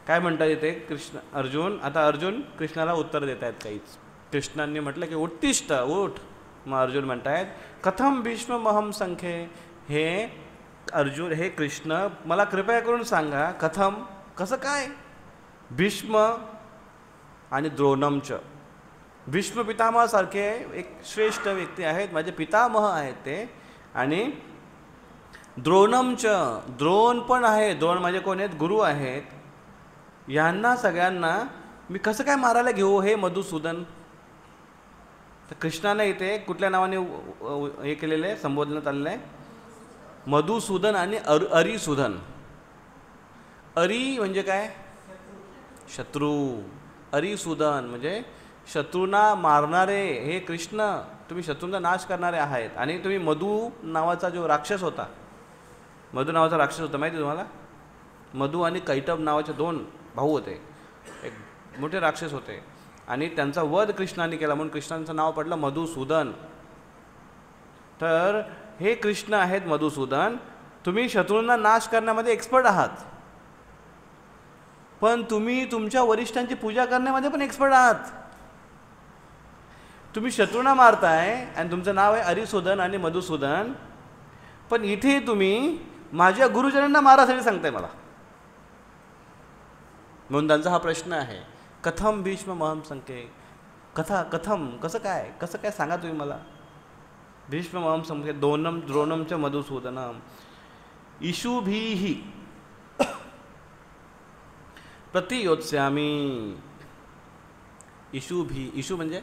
काय म्हणतात इथे कृष्ण अर्जुन. आता अर्जुन कृष्णाला उत्तर देत आहेत काहीच. कृष्णांनी म्हटलं की उत्तिष्ठ, उठ. मग अर्जुन म्हणतायत कथम भीष्म महम संख्ये. हे अर्जुन, हे कृष्ण मला कृपया करून सांगा, कथम कसं काय. भीष्म आणि द्रोणमच. भीष्म पितामहासारखे एक श्रेष्ठ व्यक्ती आहेत, माझे पितामह आहेत ते. आणि द्रोणमच, द्रोण पण आहे. द्रोण माझे कोण आहेत, गुरु आहेत. यांना सगळ्यांना मी कसं काय मारायला घेऊ हे मधुसूदन. तर कृष्णाने इथे कुठल्या नावाने हे केलेलं आहे, संबोधण्यात आलेलं आहे, मधुसूदन आणि अरिसूदन. अरी म्हणजे काय, शत्रू. अरिसूदन म्हणजे शत्रूंना मारणारे हे कृष्ण. तुम्ही शत्रूंचा नाश करणारे आहेत. आणि तुम्ही मधु नावाचा जो राक्षस होता, मधु नावाचा राक्षस होता माहिती तुम्हाला. मधु आणि कैटब नावाचे 2 भाऊ होते, एक मोठे राक्षस होते. आणि त्यांचा वध कृष्णाने केला म्हणून कृष्णांचं नाव पडलं मधुसूदन. तर हे कृष्ण आहेत मधुसूदन. तुम्ही शत्रूंना नाश करण्यामध्ये एक्सपर्ट आहात, पण तुम्ही तुमच्या वरिष्ठांची पूजा करण्यामध्ये पण एक्सपर्ट आहात. तुम्ही शत्रूंना मारताय आणि तुमचं नाव आहे अरिसूदन आणि मधुसूदन, पण इथे तुम्ही माझ्या गुरुजनांना मारासाठी सांगताय मला. म्हणून त्यांचा हा प्रश्न आहे, कथम भीष्म महम संख्ये. कथम कसं काय सांगा तुम्ही मला. भीष्म महम संख्ये द्रोणम च मधुसूदनम इषुभिः प्रतियोत्स्यामि. इषु म्हणजे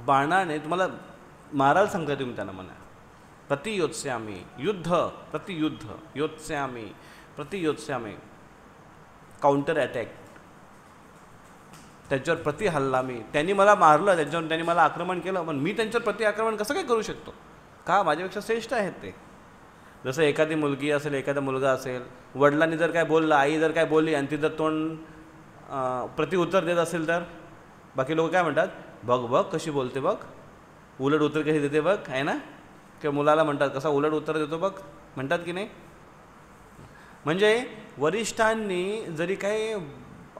बाणाने तुम्हाला मारायला सांगताय तुम्ही त्यांना म्हणा. प्रतियोत्स्यामि प्रतियुद्ध, प्रतियोत्स्यामि काउंटर अटॅक. त्यांच्यावर प्रति हल्ला मी. त्यांनी मला मारलं, त्यांच्यावर त्यांनी मला आक्रमण केलं, पण मी त्यांच्यावर प्रति आक्रमण कसं काय करू शकतो. का, माझ्यापेक्षा श्रेष्ठ आहेत ते. जसं एखादी मुलगी असेल, एखादा मुलगा असेल, वडिलांनी जर काय बोललं, आई जर काय बोलली आणि ती जर तोंड प्रतिउत्तर देत असेल तर बाकी लोक काय म्हणतात, बघ कशी बोलते, बघ उलट उत्तर कशी देते बघ, आहे ना. किंवा मुलाला म्हणतात कसा उलट उत्तर देतो बघ, म्हणतात की नाही. म्हणजे वरिष्ठांनी जरी काही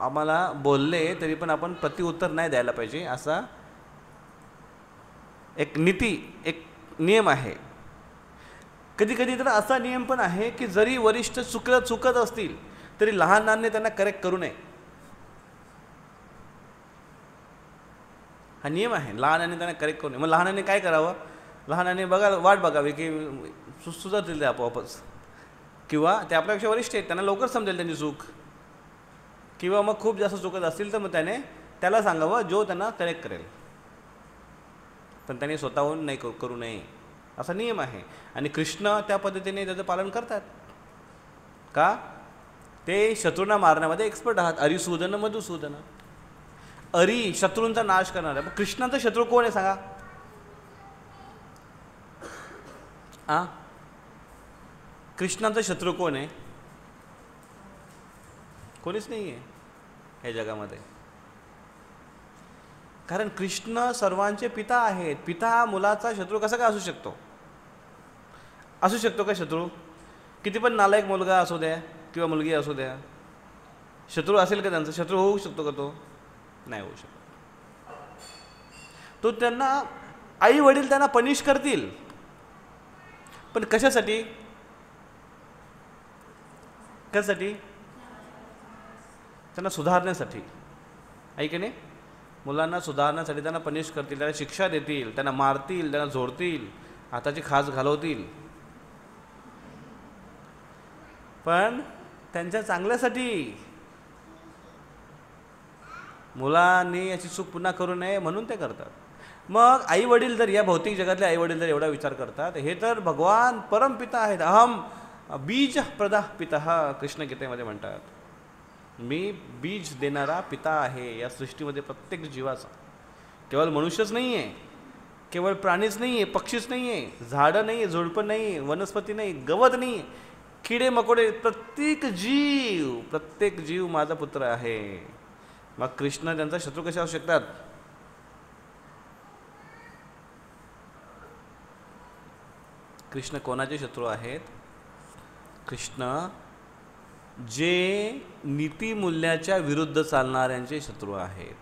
आम्हाला बोलले तरी पण आपण प्रतिउत्तर नाही द्यायला पाहिजे, असा एक नीती, एक नियम आहे. कधी कधी तर असा नियम पण आहे की जरी वरिष्ठ चुकत असतील तरी लहानांनी त्यांना करेक्ट करू नये. हा नियम आहे, लहानांनी त्यांना करेक्ट करू नये. मग लहानांनी काय करावं, लहानांनी वाट बघावी की सुधारतील ते आपोआपच, किंवा ते आपल्यापेक्षा वरिष्ठ आहेत, त्यांना लवकर समजेल त्यांची चूक, किंवा मग खूप जास्त चुकत असतील तर मग त्याला सांगावं जो त्यांना करेक्ट करेल, पण त्याने स्वतःहून नाही करू नये असा नियम आहे. आणि कृष्ण त्या पद्धतीने त्याचं पालन करतात. का? ते शत्रूंना मारण्यामध्ये एक्सपर्ट आहात. अरिसूदन मधुसूदन. अरी शत्रूंचा नाश करणार आहे. कृष्णाचा शत्रू कोण आहे सांगा? कृष्णाचा शत्रू कोण आहे? कोणीच नाही आहे या जगामध्ये. कारण कृष्ण सर्वांचे पिता आहेत. पिता हा मुलाचा शत्रू कसा काय असू शकतो? असू शकतो का शत्रू? किती पण नालायक मुलगा असू द्या किंवा मुलगी असू द्या, शत्रू असेल का त्यांचा? शत्रू होऊ शकतो का तो? नाही होऊ शकत. तो त्यांना आई वडील त्यांना पनिश करतील, पण कशासाठी? कशासाठी? त्यांना सुधारण्यासाठी. आहे की नाही? मुलांना सुधारण्यासाठी त्यांना पनिश करतील, त्यांना शिक्षा देतील, त्यांना मारतील, त्यांना झोडतील, हाताची खास घालवतील, पण त्यांच्या चांगल्यासाठी. मुलांनी याची चूक पुन्हा करू नये म्हणून ते करतात. मग आई वडील जर, या भौतिक जगातले आई वडील जर एवढा विचार करतात, हे तर भगवान परमपिता आहेत. अहम बीज प्रदा पिता, कृष्ण गीतेमध्ये म्हणतात. मी बीज देणारा पिता आहे या सृष्टीमध्ये प्रत्येक जीवाचा. केवळ मनुष्यच नाही आहे, केवळ प्राणीच नाही आहे, पक्षीच नाही आहे, झाडं नाही आहे, झुडपं नाही आहे, वनस्पती नाही, गवत नाही आहे, किडे मकोडे, प्रत्येक जीव माझा पुत्र आहे. मग कृष्ण त्यांचा शत्रू कसे असू शकतात? कृष्ण कोणाचे शत्रू आहेत? कृष्ण जे नीतिमूल्याच्या विरुद्ध चालणाऱ्यांचे शत्रू आहेत,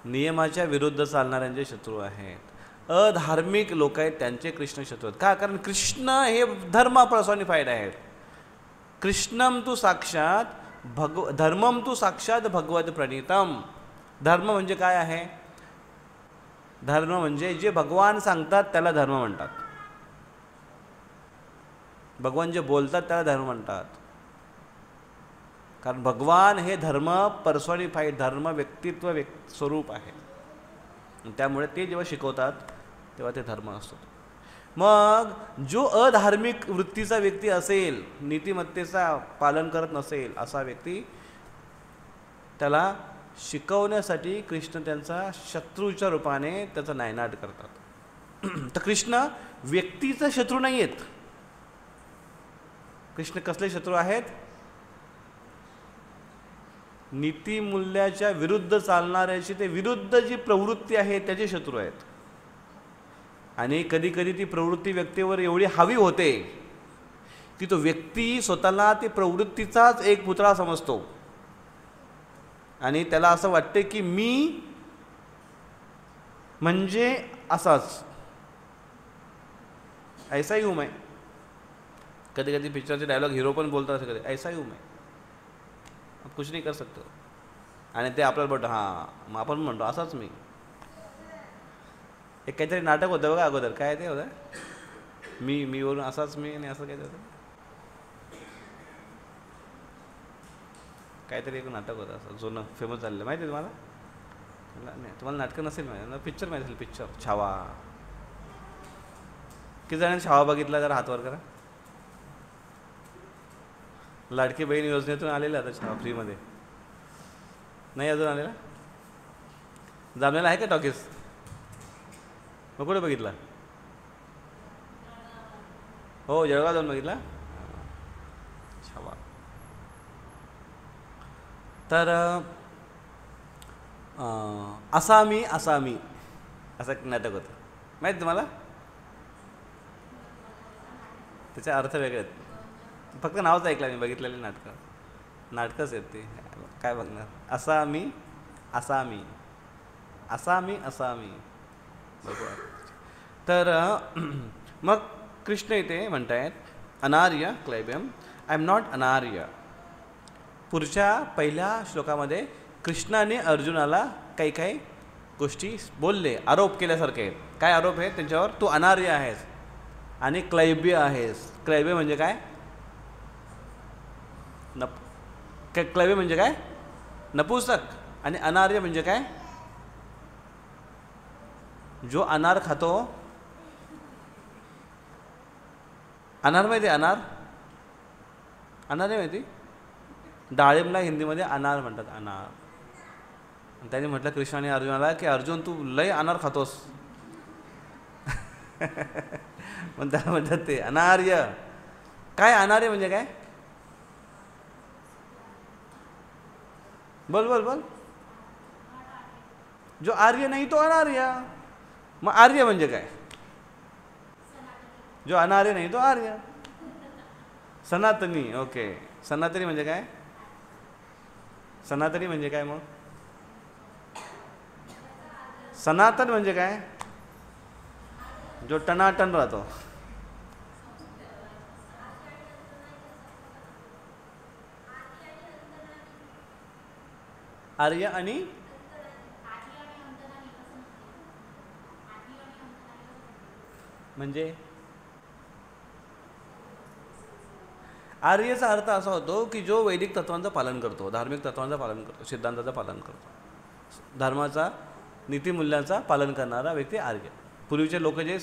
नियमाच्या विरुद्ध चालणाऱ्यांचे शत्रू आहेत, अधार्मिक लोक आहेत त्यांचे कृष्ण शत्रू आहेत. का? कारण कृष्ण हे धर्म पर्सॉनिफाईड आहेत. कृष्णम तू साक्षात धर्मम तू साक्षात भगवत प्रणीतम. धर्म म्हणजे काय आहे? धर्म म्हणजे जे भगवान सांगतात त्याला धर्म म्हणतात. भगवान जे बोलतात त्याला धर्म म्हणतात. कारण भगवान हे धर्म पर्सॉनिफाईड, धर्म व्यक्तित्व स्वरूप आहे. त्यामुळे ते जेव्हा शिकवतात तेव्हा ते धर्म असतो. मग जो अधार्मिक वृत्तीचा व्यक्ती असेल, नीतिमत्तेचा पालन करत नसेल, असा व्यक्ती, त्याला शिकवण्यासाठी कृष्ण त्यांचा शत्रूच्या रूपाने त्याचा नायनाट करतात. तर कृष्ण व्यक्तीचा शत्रू नाही आहेत. कृष्ण कसले शत्रू आहेत? नीतिमूल्याच्या विरुद्ध चालणाऱ्याची, ते विरुद्ध जी प्रवृत्ती आहे त्याचे शत्रू आहेत. आणि कधी कधी ती प्रवृत्ती व्यक्तीवर एवढी हावी होते की तो व्यक्ती स्वतःला ती प्रवृत्तीचाच एक पुतळा समजतो आणि त्याला असं वाटते की मी म्हणजे असाच. ऐसा ही हूं मैं. कधी कधी पिक्चरचे डायलॉग हिरो पण बोलतात असं, कधी ऐसा ही हूं मैं, आप कुछ नहीं कर सकते. आणि ते आपल्याला बोलतो हां, मग आपण म्हणतो असाच मी. एक काहीतरी नाटक होतं बघा अगोदर, काय ते होतं, मी वरून असाच मी, आणि असं काहीतरी होतं, काहीतरी एक नाटक होतं असं जुनं फेमस झालेलं. माहिती आहे तुम्हाला? नाही, तुम्हाला नाटकं नसेल माहिती, पिक्चर माहिती असेल. पिक्चर छावा. किती जणांनी छावा बघितला? जरा हात वर करा. लाडकी बहीण योजनेतून आलेला आता छावा फ्रीमध्ये. नाही अजून आलेला? जामलेला आहे का टॉकीज? मग कुठे बघितला? हो, जळगाव जाऊन बघितला. छावा. तर असामी असं एक नाटक होतं, माहिती तुम्हाला? त्याचे अर्थ वेगळे आहेत. फक्त नावच ऐकलं मी, बघितलेले नाटकच आहेत ते. काय बघणार? असामी बरोबर. तर मग कृष्ण इथे म्हणतायत अनार्य क्लैब्यम, आय एम नॉट अनार्य. पुढच्या पहिल्या श्लोकामध्ये कृष्णाने अर्जुनाला काही काही गोष्टी बोलले, आरोप केल्यासारखे. काय आरोप आहे त्यांच्यावर? तू अनार्य आहेस आणि क्लैब्य आहेस. क्लैब्य म्हणजे काय? क्लैबे म्हणजे काय? नपुंसक. आणि अनार्य म्हणजे काय? जो अनार खातो. अनार माहिती? अनार अनार आहे माहिती? डाळिंबला हिंदीमध्ये अनार म्हणतात, अनार. त्याने म्हटलं कृष्णाने अर्जुनाला की अर्जुन तू लय अनार खातोस. पण त्याला म्हणतात ते अनार्य. काय अनार्य म्हणजे काय? बोल बोल बोल. जो आर्य नाही तो अनार्य. मग आर्य म्हणजे काय? जो अनार्य नाही तो आर्य. सनातनी. ओके. सनातनी म्हणजे काय? सनातनी म्हणजे काय? मग सनातन म्हणजे काय? जो टनाटन राहतो. आर्य आणि म्हणजे आर्यचा अर्थ असा होतो की जो वैदिक तत्वांचं पालन करतो, धार्मिक तत्वांचं पालन करतो, सिद्धांताचं पालन करतो, धर्माचा नीतिमूल्यांचा पालन करणारा व्यक्ती आर्य. पूर्वीचे लोक जे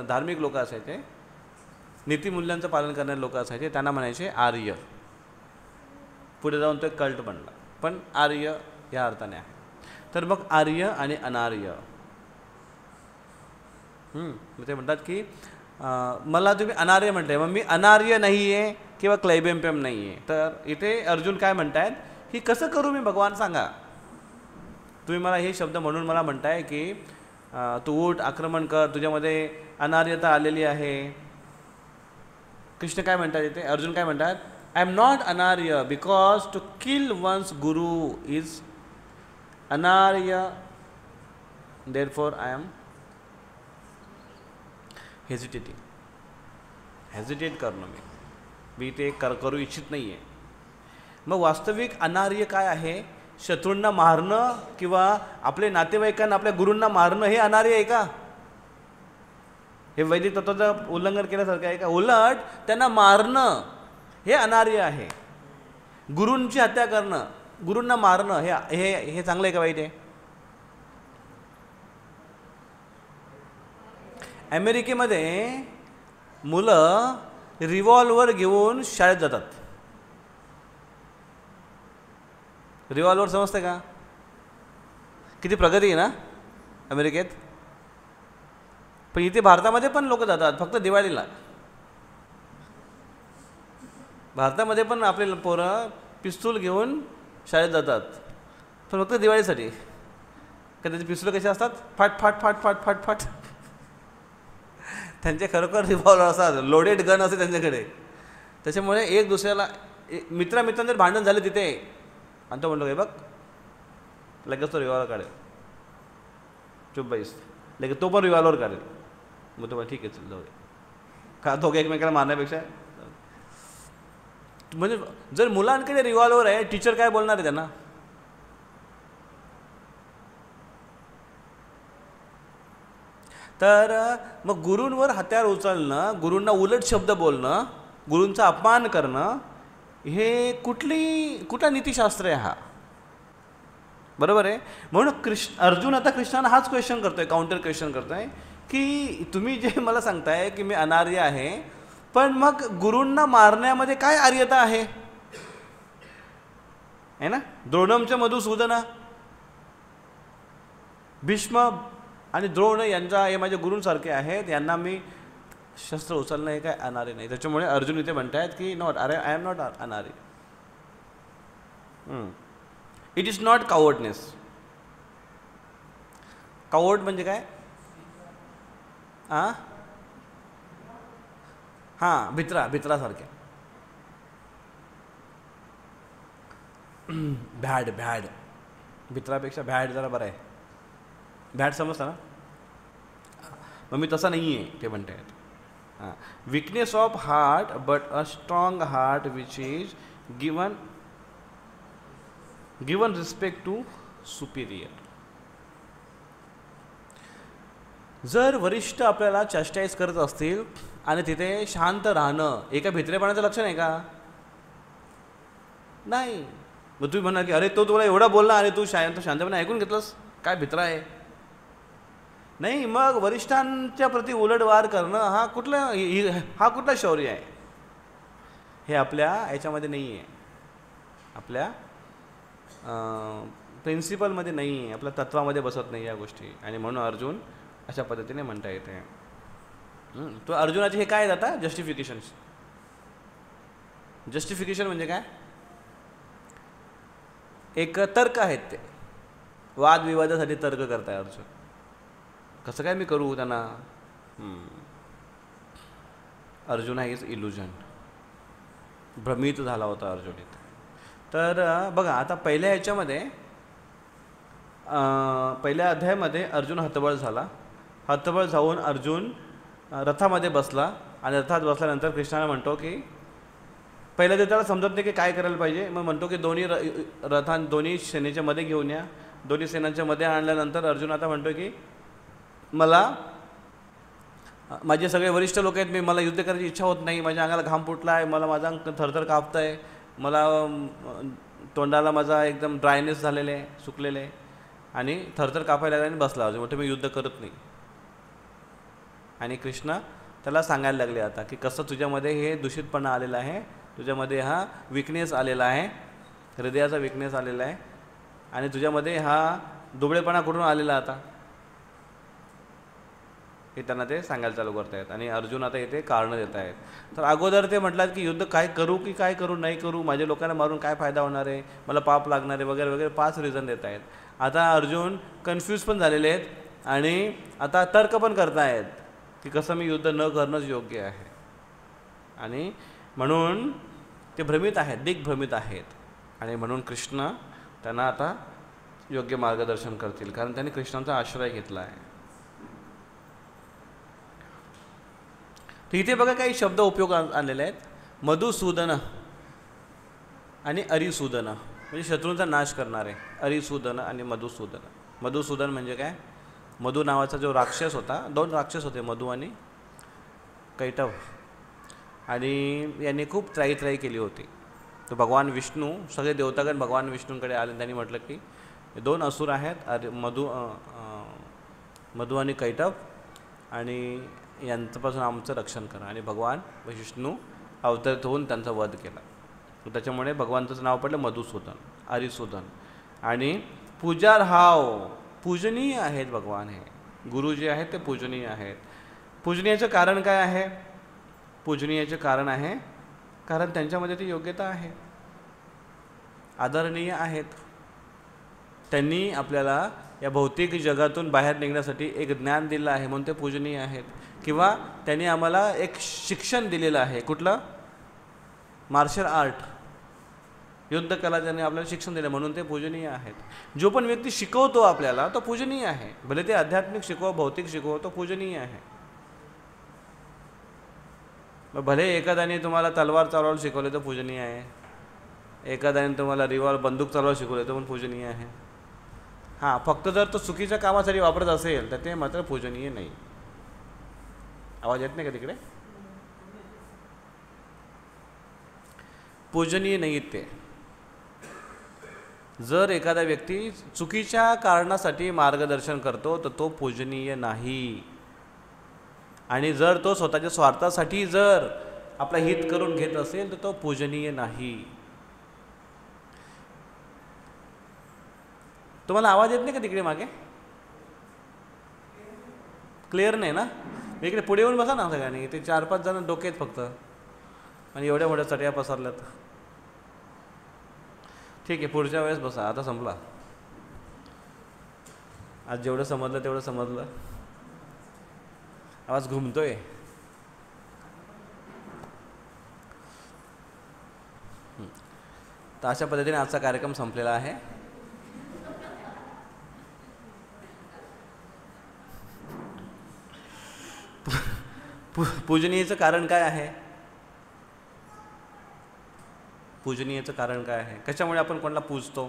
धार्मिक लोक असायचे, नीतिमूल्यांचं पालन करणारे लोक असायचे, त्यांना म्हणायचे आर्य. पुढे जाऊन तो एक कल्ट बनला, पण आर्य या अर्थाने आहे. तर मग आर्य आणि अनार्य. ते म्हणतात की मला तुम्ही अनार्य म्हटले, मग मी अनार्य नाही आहे किंवा क्लैबेम्पियम नाही आहे. तर इथे अर्जुन काय म्हणतायत की कसं करू मी भगवान सांगा. तुम्ही मला हे शब्द म्हणून मला म्हणताय की तू उठ, आक्रमण कर, तुझ्यामध्ये अनार्यता आलेली आहे. कृष्ण काय म्हणतात इथे? अर्जुन काय म्हणतात? I am not anarya because to kill one's guru is anarya, therefore I am hesitating. Hesitate करणं मी ते करू इच्छित नाही आहे. मग वास्तविक अनार्य काय आहे? शत्रूंना मारणं किंवा आपले नातेवाईकांना, आपल्या गुरूंना मारणं हे अनार्य आहे का? हे वैदिक तत्वाचं उल्लंघन केल्यासारखं आहे का? उलट त्यांना मारणं हे अनार्य आहे. गुरूंची हत्या करणं, गुरूंना मारणं हे हे चांगलं आहे का वाईट आहे? अमेरिकेमध्ये मुलं रिव्हॉल्वर घेऊन शाळेत जातात. रिव्हॉल्वर समजते का? किती प्रगती आहे ना अमेरिकेत. पण इथे भारतामध्ये पण लोक जातात फक्त दिवाळीला. भारतामध्ये पण आपले पोरं पिस्तूल घेऊन शाळेत जातात, पण फक्त दिवाळीसाठी. का त्याचे पिस्तूल कसे असतात? फाट फाट फाट फाट फाट फाट. त्यांचे खरोखर रिव्हॉल्वर असतात, लोडेड गन असते त्यांच्याकडे. त्याच्यामुळे एक दुसऱ्याला मित्रांमित्रांचे जर भांडण झाले तिथे, आणि तो म्हणतो हे बघ, लगेच तो रिव्हॉल्वर काढेल. चुप बाईस, लगेच तो पण रिव्हॉल्वर काढेल. मग तो ठीक आहे चल जाऊ दे. का दोघे एकमेकाला मारण्यापेक्षा. म्हणजे जर मुलांकडे रिव्हॉल्वर आहे, टीचर काय बोलणार आहे त्यांना? तर मग गुरूंवर हत्यार उचलणं, गुरूंना उलट शब्द बोलणं, गुरूंचा अपमान करणं, हे कुठला नीतिशास्त्र आहे हा? बरोबर आहे. म्हणून अर्जुन आता कृष्णाला हाच क्वेश्चन करतोय, काउंटर क्वेश्चन करतोय की तुम्ही जे मला सांगताय की मी अनार्य आहे, पण मग गुरूंना मारण्यामध्ये काय आर्यता आहे? है ना. द्रोणमच्या मधुसूदना, भीष्म आणि द्रोण यांचा हे माझ्या गुरूंसारखे आहेत, यांना मी शस्त्र उचलणं हे काय अनार्य नाही. त्याच्यामुळे अर्जुन इथे म्हणतायत की not I am not anarya. It is not cowardness. Coward म्हणजे काय? हां, भित्रासारखे. भॅड भित्रापेक्षा भॅड जरा बरं आहे. भॅड समजता ना? मग मी तसा नाही आहे ते म्हणतायत. हां, weakness of heart but a strong heart which is given respect to superior. जर वरिष्ठ आपल्याला चॅस्टाईज करत असतील आणि तिथे शांत राहणं एका भित्रेपणाचं लक्षण आहे का? नाही. मग तुम्ही म्हणा की अरे तो तुला एवढा बोलला आणि तू शांतपणे ऐकून घेतलंस, काय भित्रा आहे. नाही, मग वरिष्ठांच्या प्रती उलटवार करणं हा कुठला शौर्य आहे. हे आपल्या याच्यामध्ये नाही आहे, आपल्या प्रिन्सिपलमध्ये नाही आहे, आपल्या तत्वामध्ये बसत नाही या गोष्टी. आणि म्हणून अर्जुन अशा पद्धतीने म्हणता येते. तो अर्जुनाचे हे काय आहेत आता जस्टिफिकेशन म्हणजे काय, एक तर्क आहेत ते, वादविवादासाठी तर्क करताय अर्जुन. कसं काय मी करू त्यांना. अर्जुन इज इल्युजन, भ्रमित झाला होता अर्जुन इथे. तर बघा आता पहिल्या ह्याच्यामध्ये पहिल्या अध्यायामध्ये अर्जुन हतबल झाला. हतबल जाऊन अर्जुन रथामध्ये बसला आणि रथात बसल्यानंतर कृष्णाला म्हणतो की पहिल्या त्याला समजत नाही की काय करायला पाहिजे. मग म्हणतो की दोन्ही सेनेच्या मध्ये घेऊन या. दोन्ही सेनांच्या मध्ये आणल्यानंतर अर्जुन आता म्हणतो की माझे सगळे वरिष्ठ लोक आहेत, मला युद्ध करायची इच्छा होत नाही, माझ्या अंगाला घाम फुटला आहे, मला माझा अंग थरथर कापतं आहे, मला तोंडाला माझा एकदम ड्रायनेस झालेले आहे, सुकलेले आहे आणि थरथर कापायला लागला आणि बसला. अर्जुन म्हणतो मी युद्ध करत नाही. आणि कृष्ण त्याला सांगायला लागले आता की कसं तुझ्यामध्ये हे दूषितपणा आलेला आहे, तुझ्यामध्ये हा विकनेस आलेला आहे, हृदयाचा विकनेस आलेला आहे आणि तुझ्यामध्ये हा दुबळेपणा कुठून आलेला आता, हे त्यांना ते सांगायला चालू करतायत. आणि अर्जुन आता इथे कारणं देत आहेत. तर अगोदर ते म्हटलात की युद्ध काय करू की काय करू नाही करू, माझ्या लोकांना मारून काय फायदा होणार आहे, मला पाप लागणार आहे वगैरे वगैरे 5 रिझन देत आहेत. आता अर्जुन कन्फ्यूज पण झालेले आहेत आणि आता तर्क पण करतायत की कसं मी युद्ध न करणंच योग्य आहे. आणि म्हणून ते भ्रमित आहेत, दिग्भ्रमित आहेत. आणि म्हणून कृष्ण त्यांना आता योग्य मार्गदर्शन करतील, कारण त्यांनी कृष्णांचा आश्रय घेतला आहे. तर इथे बघा काही शब्द उपयोग आणलेले आहेत. मधुसूदन आणि अरिसूदन, म्हणजे शत्रूंचा नाश करणारे. अरिसूदन आणि मधुसूदन. मधुसूदन म्हणजे काय, मधु नावाचा जो राक्षस होता, 2 राक्षस होते, मधु आणि कैटभ. आणि यांनी खूप त्राई केली होती. तर भगवान विष्णू, सगळे देवतागण भगवान विष्णूंकडे आले. त्यांनी म्हटलं की 2 असुर आहेत, मधु आणि कैटभ, आणि यांच्यापासून आमचं रक्षण करा. आणि भगवान विष्णू अवतरित होऊन त्यांचा वध केला. त्याच्यामुळे भगवानचं नाव पडलं मधुसूदन, अरिसूदन. आणि पूजार्हाव, पूजनीय आहेत भगवान. हे गुरु जे आहेत ते पूजनीय आहेत. पूजनीयाचं कारण काय आहे, पूजनीयाचे कारण आहे कारण त्यांच्यामध्ये ती योग्यता आहे, आदरणीय आहेत. त्यांनी आपल्याला या भौतिक जगातून बाहेर निघण्यासाठी एक ज्ञान दिलं आहे म्हणून ते पूजनीय आहेत. किंवा त्यांनी आम्हाला एक शिक्षण दिलेलं आहे, कुठलं, मार्शल आर्ट, युद्धकला त्यांनी आपल्याला शिक्षण दिलं म्हणून ते पूजनीय आहेत. जो पण व्यक्ती शिकवतो आपल्याला तो पूजनीय आहे. भले ते आध्यात्मिक शिकव, भौतिक शिकव, तो पूजनीय आहे. भले एखाद्याने तुम्हाला तलवार चालवायला शिकवले तर पूजनीय आहे, एखाद्याने तुम्हाला रिव्हॉल्वर बंदूक चालवायला शिकवले तर पण पूजनीय आहे. हां, फक्त जर तो चुकीच्या कामासाठी वापरत असेल तर ते मात्र पूजनीय नाही. आवाज येत नाही का तिकडे, पूजनीय नाही ते. जर एखादा व्यक्ती चुकीच्या कारणासाठी मार्गदर्शन करतो तर तो पूजनीय नाही. आणि जर तो स्वतःच्या स्वार्थासाठी जर आपलं हित करून घेत असेल तर तो पूजनीय नाही. तुम्हाला आवाज येत नाही का तिकडे मागे, क्लिअर नाही ना. इकडे पुढे येऊन बसा ना सगळ्यांनी. ते 4-5 जण डोके आहेत फक्त आणि एवढ्या मोठ्या चटया पसरल्यात. ठीक आहे, पुढच्या वेळेस बसा, आता संपला. आज जेवढं समजलं तेवढं समजलं. आवाज घुमतोय. तर अशा पद्धतीने आजचा कार्यक्रम संपलेला आहे. पूजनीयचं कारण काय आहे, पूजनीयचं कारण काय आहे, कशामुळे आपण कोणाला पूजतो.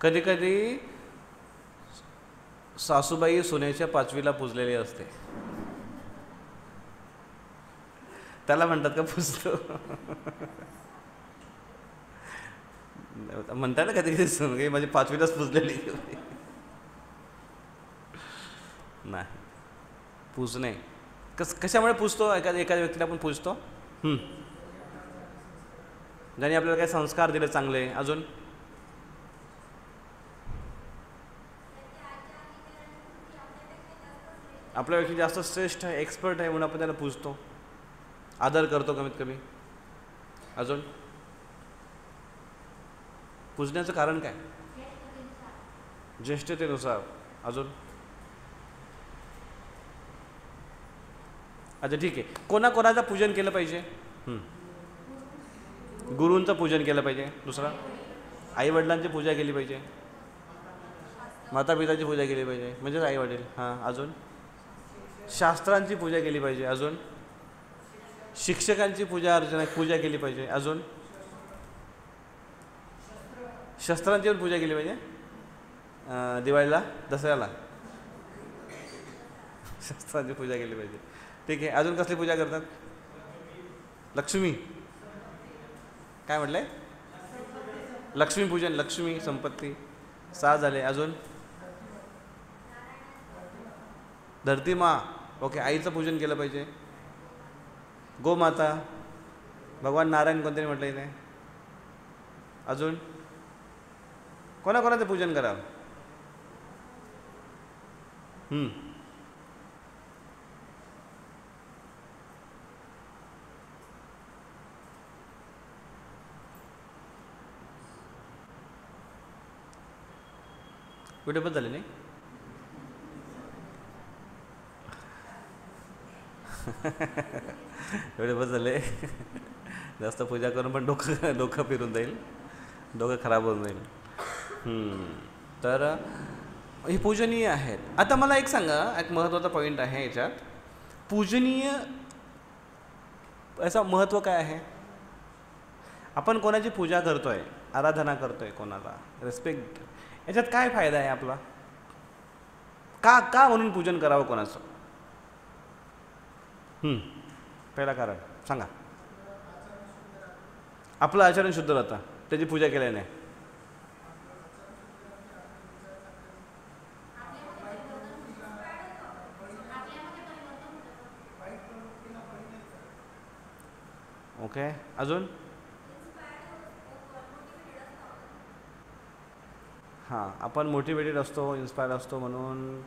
कधी कधी सासूबाई सुनेच्या 5वीला पूजलेली असते. त्याला म्हणतात का पुजतो? म्हणतात ना कधी कधी माझी 5वीलाच पुजलेली नाही. पूजणे कशामुळे पूजतो? एखाद्या व्यक्तीला आपण पूजतो ज्याने आपल्याला काही संस्कार दिले चांगले. अजून आपल्यापेक्षा जास्त श्रेष्ठ आहे, एक्सपर्ट आहे म्हणून आपण त्याला पूजतो, आदर करतो कमीत कमी. अजून पूजण्याचं कारण काय? ज्येष्ठतेनुसार. अजून अच्छा ठीक आहे. कोणाचं पूजन केलं पाहिजे? गुरूंचं पूजन केलं पाहिजे. दुसरा आईवडिलांची पूजा केली पाहिजे, मातापिताची पूजा केली पाहिजे म्हणजेच आईवडील. हां. अजून शास्त्रांची पूजा केली पाहिजे. अजून शिक्षकांची पूजा केली पाहिजे. अजून शस्त्रांची पण पूजा केली पाहिजे. दिवाळीला दसऱ्याला शस्त्रांची पूजा केली पाहिजे. ठीक आहे. अजून कसली पूजा करतात? लक्ष्मी. काय म्हटलंय? लक्ष्मीपूजन, लक्ष्मी संपत्ती 6 झाले. अजून धरती मा. ओके. आईचं पूजन केलं पाहिजे. गोमाता, भगवान नारायण कोणतरी म्हटलं इथे. अजून कोणाकोणाचं पूजन करावं? कुठे पण झाले नाही एवढे बस झाले. जास्त पूजा करून पण डोकं फिरून जाईल, डोकं खराब होऊन जाईल. तर हे पूजनीय आहेत. आता मला एक सांगा, एक महत्त्वाचा पॉईंट आहे याच्यात. पूजनीय याचं महत्त्व काय आहे? आपण कोणाची पूजा करतोय, आराधना करतोय, कोणाला रिस्पेक्ट, याच्यात काय फायदा आहे आपला? का म्हणून पूजन करावं कोणाचं? पहिला कारण सांगा. आपलं आचरण शुद्ध राहतं त्याची पूजा केल्याने. ओके. अजून हां, आपण मोटिवेटेड असतो, इन्स्पायर असतो, म्हणून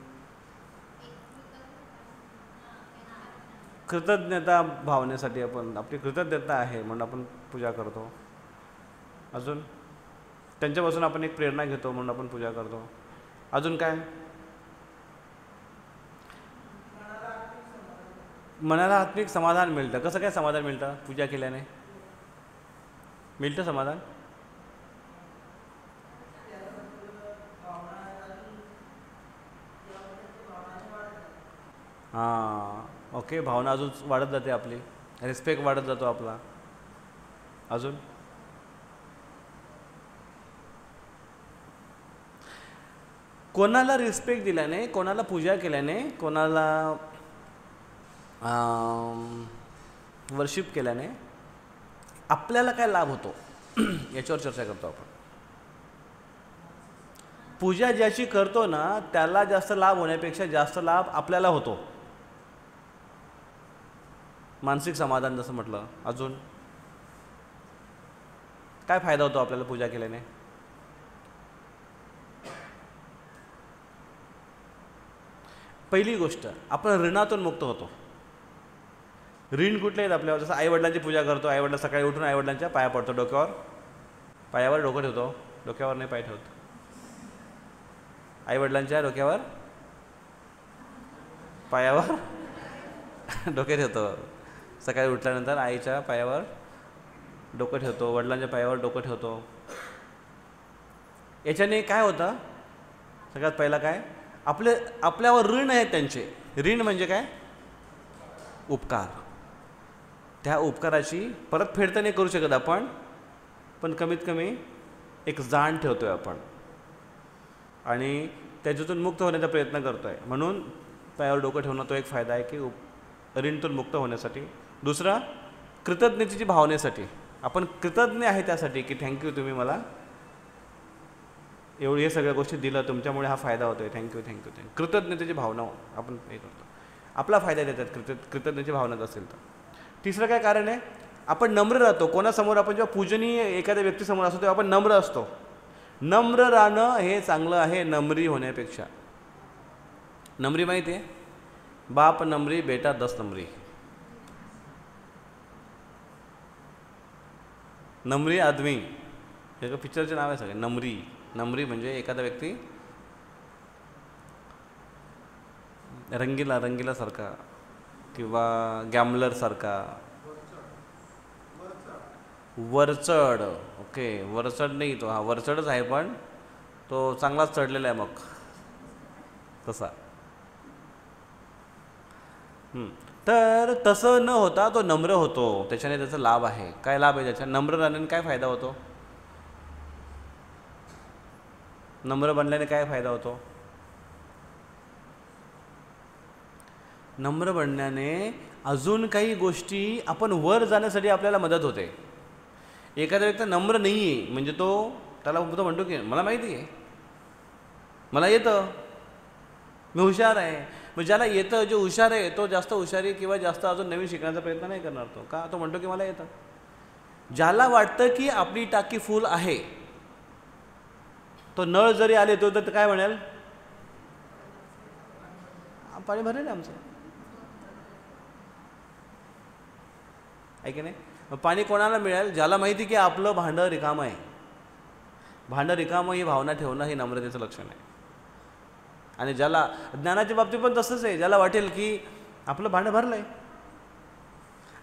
कृतज्ञता भावनेसाठी आपण, आपली कृतज्ञता आहे म्हणून आपण पूजा करतो. अजून त्यांच्यापासून आपण एक प्रेरणा घेतो म्हणून आपण पूजा करतो. अजून काय? मनाला आत्मिक समाधान मिळतं. कसं काय समाधान मिळतं? पूजा केल्याने मिळतं समाधान. हां. ओके. भावना अजून वाढत जाते आपली, रिस्पेक्ट वाढत जातो आपला. अजून कोणाला रिस्पेक्ट दिल्याने, कोणाला पूजा केल्याने, कोणाला वर्शिप केल्याने आपल्याला काय लाभ होतो याच्यावर चर्चा करतो आपण. पूजा ज्याची करतो ना त्याला जास्त लाभ होण्यापेक्षा जास्त लाभ आपल्याला होतो, मानसिक समाधान जसं म्हटलं. अजून काय फायदा होतो आपल्याला पूजा केल्याने? पहिली गोष्ट, आपण ऋणातून मुक्त होतो. ऋण कुठले आहेत आपल्यावर? जसं आईवडिलांची पूजा करतो, आईवडिला सकाळी उठून आईवडिलांच्या पाया पडतो, पायावर डोकं ठेवतो, डोक्यावर नाही पाय ठेवतो, आईवडिलांच्या डोक्यावर पायावर डोके ठेवतो. सकाळी उठल्यानंतर आईच्या पायावर डोकं ठेवतो, वडिलांच्या पायावर डोकं ठेवतो. याच्याने काय होतं? सगळ्यात पहिला काय, आपल्यावर ऋण आहेत त्यांचे. ऋण म्हणजे काय? उपकार. त्या उपकाराची परतफेड तर नाही करू शकत आपण, पण कमीत कमी एक जाण ठेवतोय आपण आणि त्याच्यातून मुक्त होण्याचा प्रयत्न करतोय. म्हणून पायावर डोकं ठेवणं तो एक फायदा आहे की ऋणतून मुक्त होण्यासाठी. दुसरा, कृतज्ञतेची भावनेसाठी आपण कृतज्ञ आहे त्यासाठी की थँक्यू तुम्ही मला एवढी हे सगळ्या गोष्टी दिलं, तुमच्यामुळे हा फायदा होतोय, थँक्यू थँक्यू थँक्यू. कृतज्ञतेची भावना आपण हे करतो, आपला फायदा देतात कृतज्ञतेची भावना असेल तर. तिसरं काय कारण आहे, आपण नम्र राहतो. कोणासमोर आपण जेव्हा पूजनीय एखाद्या व्यक्तीसमोर असतो तेव्हा आपण नम्र असतो. नम्र राहणं हे चांगलं आहे नम्री होण्यापेक्षा. नम्री माहिती आहे, बाप नम्री बेटा 10 नम्री. नम्री आदमी हे पिक्चरचे नाव आहे सगळे. नम्री, नम्री म्हणजे एखादा व्यक्ती रंगीला सारखा किंवा गॅमलर सारखा. वरचढ, ओके, वरचढ नाही तो, हा वरचढच आहे पण तो चांगलाच चढलेला आहे मग तसा. तर तसं न होता तो नम्र होतो, त्याच्याने त्याचा लाभ आहे. काय लाभ आहे त्याच्या? नम्र राहण्याने काय फायदा होतो? नम्र बनल्याने काय फायदा होतो? नम्र बनण्याने अजून काही गोष्टी आपण वर जाण्यासाठी आपल्याला मदत होते. एखादा व्यक्ती नम्र नाही आहे म्हणजे त्याला तो म्हणतो की मला माहिती आहे, मला येतं, मी हुशार आहे. मग ज्याला येतं, जो हुशार आहे तो जास्त हुशारी किंवा जास्त अजून नवीन शिकण्याचा प्रयत्न नाही करणार. तो का? तो म्हणतो की मला येतं. ज्याला वाटतं की आपली टाकी फुल आहे, तो नळ जरी आले तो तर काय म्हणेल, पाणी भरेल आमचं, आहे की नाही? मग पाणी कोणाला मिळेल? ज्याला माहिती की आपलं भांडं रिकामं आहे. भांडं रिकामं ही भावना ठेवणं हे नम्रतेचं लक्षण आहे. आणि ज्याला ज्ञानाच्या बाबतीत पण तसंच आहे, ज्याला वाटेल की आपलं भांडं भरलं आहे.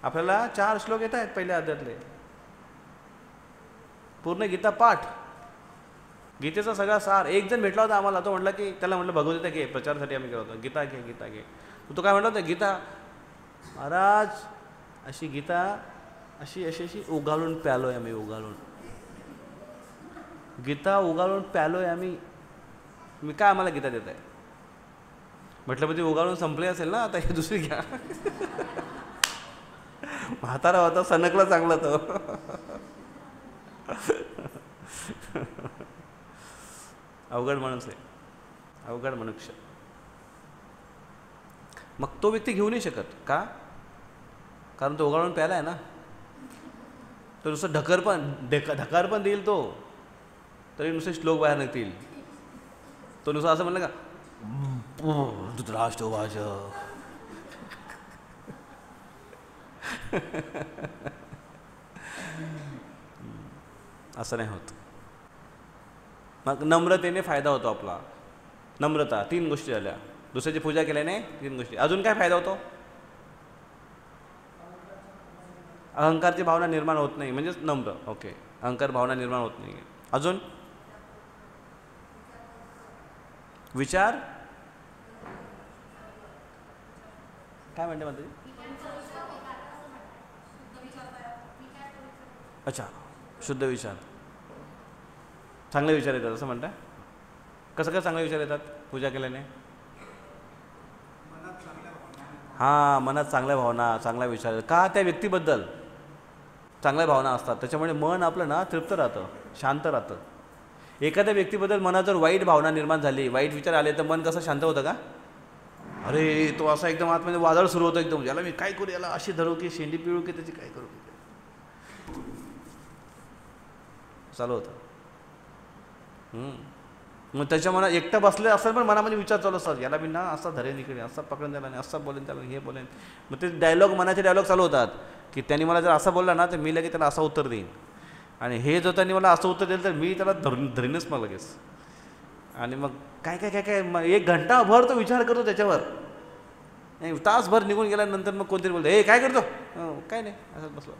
आपल्याला 4 श्लोक येत आहेत पहिल्या अध्यायातले, पूर्ण गीता पाठ, गीतेचा सगळा सार. एक जण भेटला होता आम्हाला, तो म्हटला की त्याला म्हटलं भगवद्गीता घे, प्रचारासाठी आम्ही गेलो होतो, गीता घे गीता घे. तो काय म्हणला होता, गीता महाराज अशी गीता अशी अशी अशी उगाळून प्यालोय आम्ही, उगाळून गीता उगाळून प्यालोय आम्ही. मी काय आम्हाला गीता देत आहे? म्हटलं म्हणजे उगाळून संपले असेल ना, आता हे दुसरी घ्या. म्हातारा होता, सनकला चांगला तो. अवघड माणूस आहे, अवघड मनुष्य. मग तो व्यक्ती घेऊ नाही शकत का? कारण तो उगाळून प्याला आहे ना. तो नुसतं ढकार पण देईल तो, तरी नुसते श्लोक बाहेर निघतील. तो नुसतं असं म्हणलं का, धृतराष्ट्रवाच, असं नाही होत. मग नम्रतेने फायदा होतो आपला. नम्रता, 3 गोष्टी झाल्या. दुसऱ्याची पूजा केल्याने 3 गोष्टी. अजून काय फायदा होतो? अहंकारची भावना निर्माण होत नाही, म्हणजेच नम्र. ओके, अहंकार भावना निर्माण होत नाही. अजून विचार काय म्हणते म्हणते? अच्छा, शुद्ध विचार, चांगले विचार येतात असं म्हणता. कसं काय चांगले विचार येतात पूजा केल्याने? हां, मनात चांगल्या भावना, चांगला विचार का त्या व्यक्तीबद्दल चांगल्या भावना असतात, त्याच्यामुळे मन आपलं ना तृप्त राहतं, शांत राहतं. एखाद्या व्यक्तीबद्दल मनात जर वाईट भावना निर्माण झाली, वाईट विचार आले, तर मन कसं शांत होतं का? अरे तो असा एकदम आतमध्ये वादळ सुरू होतं, एकदम याला मी काय करू, याला अशी धरू की शेंडी पिळू की त्याची काय करू चालू होतं. मग त्याच्या मनात एकटं बसले असेल पण मनामध्ये विचार चालू असतात, याला मी ना असा धरेन इकडे, असा पकडून द्याला नाही, असं बोलेन त्याला, हे बोलेन. मग ते डायलॉग, मनाचे डायलॉग चालू होतात की त्यांनी मला जर असं बोलला ना तर मी लगेच त्याला असं उत्तर देईन, आणि हे जर त्यांनी मला असं उत्तर दिलं तर मी त्याला धरीनच मग लगेच. आणि मग काय काय काय काय मग 1 घंटाभर तो विचार करतो त्याच्यावर. तासभर निघून गेल्यानंतर मग कोणतरी बोलतो, हे काय करतो? काय नाही, असंच बसलो.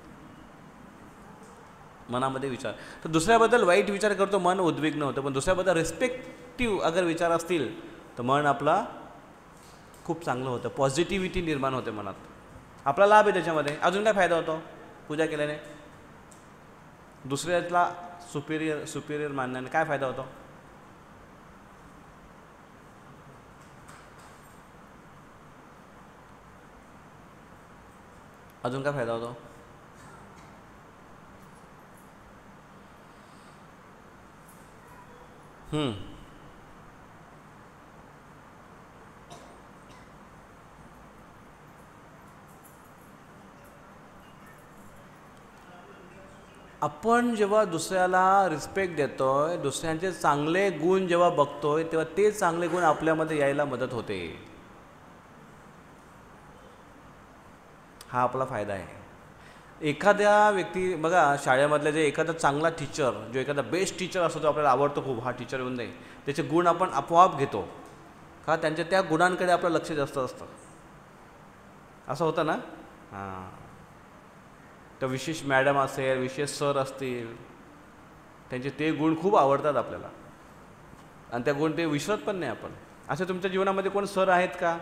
मनामध्ये विचार. तर दुसऱ्याबद्दल वाईट विचार करतो, मन उद्विग्न होतं. पण दुसऱ्याबद्दल रिस्पेक्टिव्ह अगर विचार असतील तर मन आपला खूप चांगलं होतं, पॉझिटिव्हिटी निर्माण होते मनात. आपला लाभ आहे त्याच्यामध्ये. अजून काय फायदा होतो पूजा केल्याने? दुसऱ्याला सुपिरियर मानण्याने काय फायदा होतो? अजून काय फायदा होतो? आपण जेव्हा दुसऱ्याला रिस्पेक्ट देतोय, दुसऱ्यांचे चांगले गुण जेव्हा बघतोय, तेव्हा ते चांगले गुण आपल्यामध्ये यायला मदत होते. हा आपला फायदा आहे. एखाद्या व्यक्ती बघा, शाळेमधले जे एखादा चांगला टीचर, जो एखादा बेस्ट टीचर असतो, तो आपल्याला आवडतो खूप, हा टीचर येऊन जाईल, त्याचे गुण आपण आपोआप घेतो का, त्यांच्या त्या गुणांकडे आपलं लक्ष जास्त असतं. असं होतं ना. हां, तर विशेष मॅडम असेल, विशेष सर असतील, त्यांचे ते गुण खूप आवडतात आपल्याला, आणि त्या गुण ते विसरत पण नाही आपण. असं तुमच्या जीवनामध्ये कोण सर आहेत का,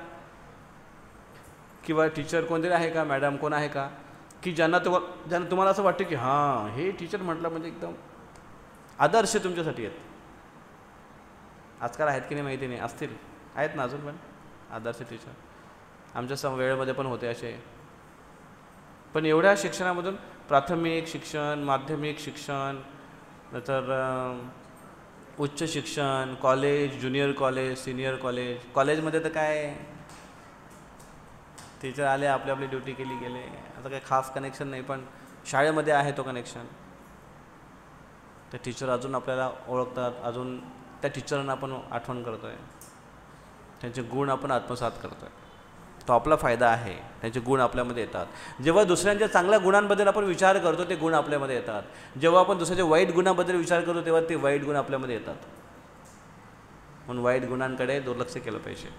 किंवा टीचर कोणतरी आहे का, मॅडम कोण आहे का, की ज्यांना तुम्हाला असं वाटतं की हां, हे टीचर म्हटलं म्हणजे एकदम आदर्श तुमच्यासाठी आहेत. आजकाल आहेत की नाही माहिती नाही, असतील, आहेत ना अजून पण आदर्श टीचर. आमच्या वेळेमध्ये पण होते असे. पण एवढ्या शिक्षणामधून प्राथमिक शिक्षण, माध्यमिक शिक्षण, नंतर उच्च शिक्षण, college, junior college, senior college, कॉलेजमध्ये तर काय टीचर आले, आपली आपली ड्युटी केली, गेले. आता काही खास कनेक्शन नाही, पण शाळेमध्ये आहे तो कनेक्शन. त्या टीचर अजून आपल्याला ओळखतात, अजून त्या टीचरांना आपण आठवण करतो आहे, त्यांचे गुण आपण आत्मसात करतो आहे. तो आपला फायदा आहे. त्यांचे गुण आपल्यामध्ये येतात. जेव्हा दुसऱ्यांच्या चांगल्या गुणांबद्दल आपण विचार करतो, ते गुण आपल्यामध्ये येतात. जेव्हा आपण दुसऱ्याच्या वाईट गुणांबद्दल विचार करतो, तेव्हा ते वाईट गुण आपल्यामध्ये येतात. म्हणून वाईट गुणांकडे दुर्लक्ष केलं पाहिजे.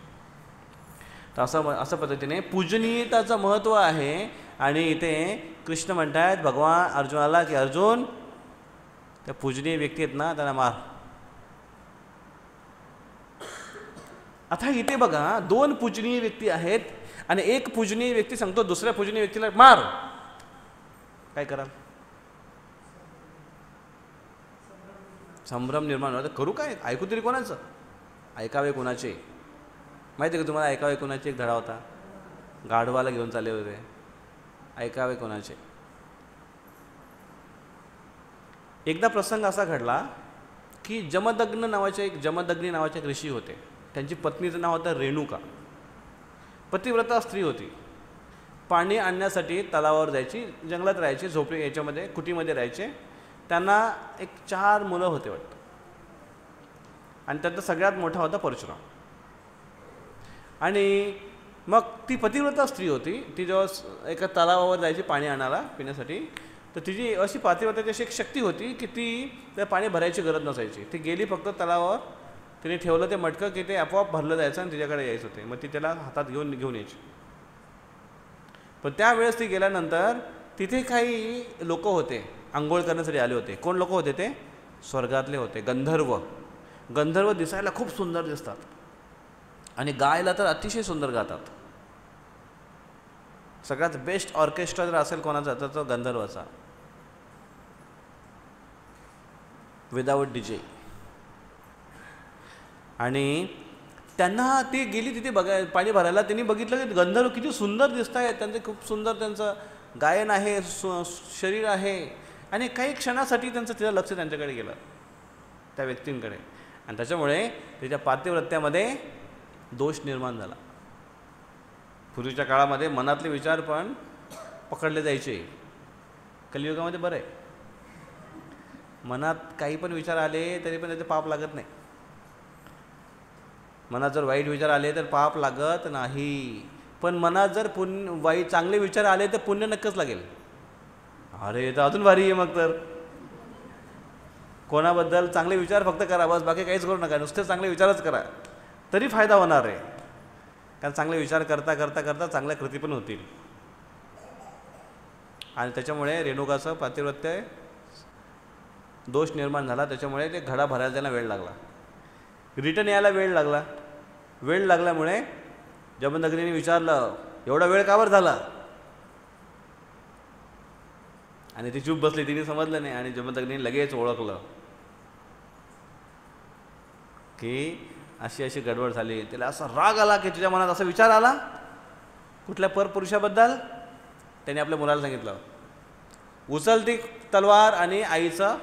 तर अशा पद्धतीने पूजनीयताचं महत्त्व आहे. आणि इथे कृष्ण म्हणतात भगवान अर्जुनाला की अर्जुन, त्या पूजनीय व्यक्ती आहेत ना, त्यांना मार. आता इथे बघा, दोन पूजनीय व्यक्ती आहेत आणि एक पूजनीय व्यक्ती सांगतो दुसऱ्या पूजनीय व्यक्तीला मार. काय कराल? संभ्रम निर्माण होता. करू काय? ऐकू तरी कोणाचं? ऐकावे कोणाचे? माहिती आहे का तुम्हाला ऐकावे कोणाचे? एक धडा होता, गाढवाला घेऊन चालले होते. ऐकावे कोणाचे? एकदा प्रसंग असा घडला की जमदग्नी नावाचे एक ऋषी होते. त्यांची पत्नीचं नाव होतं रेणुका. पतिव्रता स्त्री होती. पाणी आणण्यासाठी तलावावर जायची, जंगलात राहायची, झोपडी याच्यामध्ये कुटीमध्ये राहायचे. त्यांना एक 4 मुलं होते वाटतं, आणि त्यातला सगळ्यात मोठा होता परशुराम. आणि मग ती पतिव्रता स्त्री होती. ती जेव्हा एका तलावावर जायची पाणी आणायला पिण्यासाठी, तर तिची अशी पातिव्रताची अशी एक शक्ती होती की ती त्या पाणी भरायची गरज नसायची. ती गेली फक्त तलावावर, तिने ठेवलं ते मटकं की ते आपोआप भरलं जायचं आणि तिच्याकडे यायचं होते. मग ती त्याला हातात घेऊन यायची. पण त्यावेळेस ती गेल्यानंतर तिथे काही लोक होते, आंघोळ करण्यासाठी आले होते. कोण लोक होते ते? स्वर्गातले होते, गंधर्व. गंधर्व दिसायला खूप सुंदर दिसतात आणि गायला तर अतिशय सुंदर गातात. सगळ्यात बेस्ट ऑर्केस्ट्रा जर असेल कोणाचा तर तो गंधर्वाचा, विदाऊट DJ. आणि त्यांना ती गेली तिथे पाणी भरायला. त्यांनी बघितलं की गंधर्व किती सुंदर दिसत आहेत, त्यांचे खूप सुंदर त्यांचं गायन आहे, शरीर आहे. आणि काही क्षणासाठी तिचं लक्ष त्यांच्याकडे गेलं, त्या व्यक्तींकडे. आणि त्याच्यामुळे त्याच्या पातिव्रत्यामध्ये दोष निर्माण झाला. पूर्वीच्या काळामध्ये मनातले विचार पण पकडले जायचे. कलियुगामध्ये बरं आहे, मनात काही पण विचार आले तरी पण त्याचे पाप लागत नाही. मनात जर वाईट विचार आले तर पाप लागत नाही. पण मनात जर चांगले विचार आले तर पुण्य नक्कीच लागेल. अरे तर अजून भारी आहे. मग तर कोणाबद्दल चांगले विचार फक्त करा, बस, बाकी काहीच करू नका. नुसते चांगले विचारच करा तरी फायदा होणार आहे. कारण चांगले विचार करता करता करता चांगल्या कृती पण होतील. आणि त्याच्यामुळे रेणुकाचं पातिव्रत्य दोष निर्माण झाला. त्याच्यामुळे ते घडा भरायला त्यांना वेळ लागला, रिटर्न यायला वेळ लागल्यामुळे जमदग्नीने विचारलं एवढा वेळ का बरं झाला. आणि ती चूप बसली, तिने समजलं नाही. आणि जमदग्नीने लगेच ओळखलं की अशी गडबड झाली. तिला असा राग आला की तुझ्या मनात असा विचार आला कुठल्या परपुरुषाबद्दल. त्याने आपल्या मुलाला सांगितलं, उचल ती तलवार आणि आईचा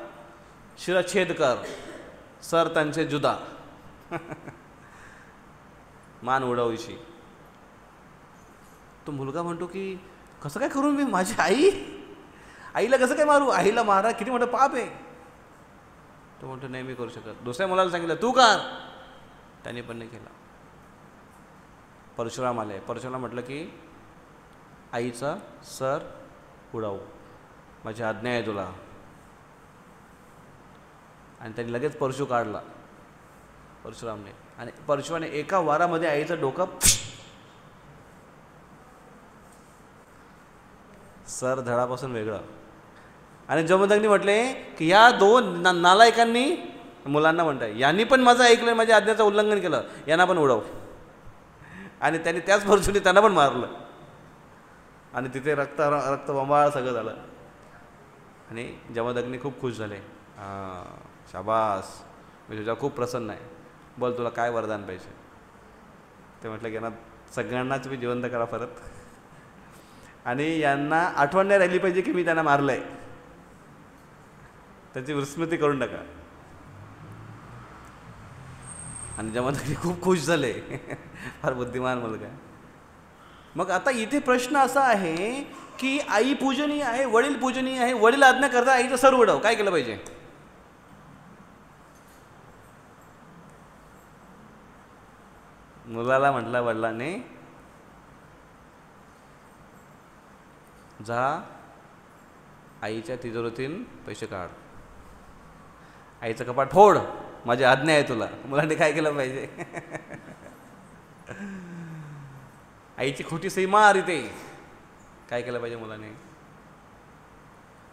शिरच्छेद कर. सर त्यांचे जुदा मान उडवायची. तो मुलगा म्हणतो की कसं काय करू मी, माझी आईला कसं काय मारू, आईला मारा किती मोठं पाप आहे. तो म्हणतो नाही मी करू शकत. दुसऱ्या मुलाला सांगितलं तू कर, त्याने पण नाही केला. परशुराम आले. परशुराम म्हटलं की आईचा सर उडव, माझी आज्ञा आहे तुला. आणि त्यांनी लगेच परशु काढला परशुरामने, आणि परशुराने एका वारामध्ये आईचं डोकं सर धडापासून वेगळं. आणि जमदग्नी म्हटले की या दोन नालायकांनी मुलांना म्हणताय यांनी पण माझं ऐकलं, माझ्या आज्ञेचं उल्लंघन केलं, यांना पण उडव. आणि त्यांनी त्याच परशुने त्यांना पण मारलं. आणि तिथे रक्त बंबाळ सगळं झालं. आणि जमदग्नी खूप खुश झाले. शाबास, मी तुझ्या खूप प्रसन्न आहे, बोल तुला काय वरदान पाहिजे. ते म्हटलं की यांना सगळ्यांनाच मी जिवंत करा परत, आणि यांना आठवण नाही राहिली पाहिजे की मी त्यांना मारलंय, त्याची विस्मृती करून टाका. आणि जमदग्नी खूप खुश झाले. फार बुद्धिमान मुलगा. मग आता इथे प्रश्न असा आहे की आई पूजनीय आहे, वडील पूजनीय आहे, वडील आज्ञा करता आईचं सर उडव, काय केलं पाहिजे. मुलाला म्हटलं वडिलांनी जा आईच्या तिजोरीतून पैसे काढ, आईचं कपाट फोड, माझी आज्ञा आहे तुला. मुलांनी काय केलं पाहिजे. आईची खोटी सही मार इथे, काय केलं पाहिजे मुलाने.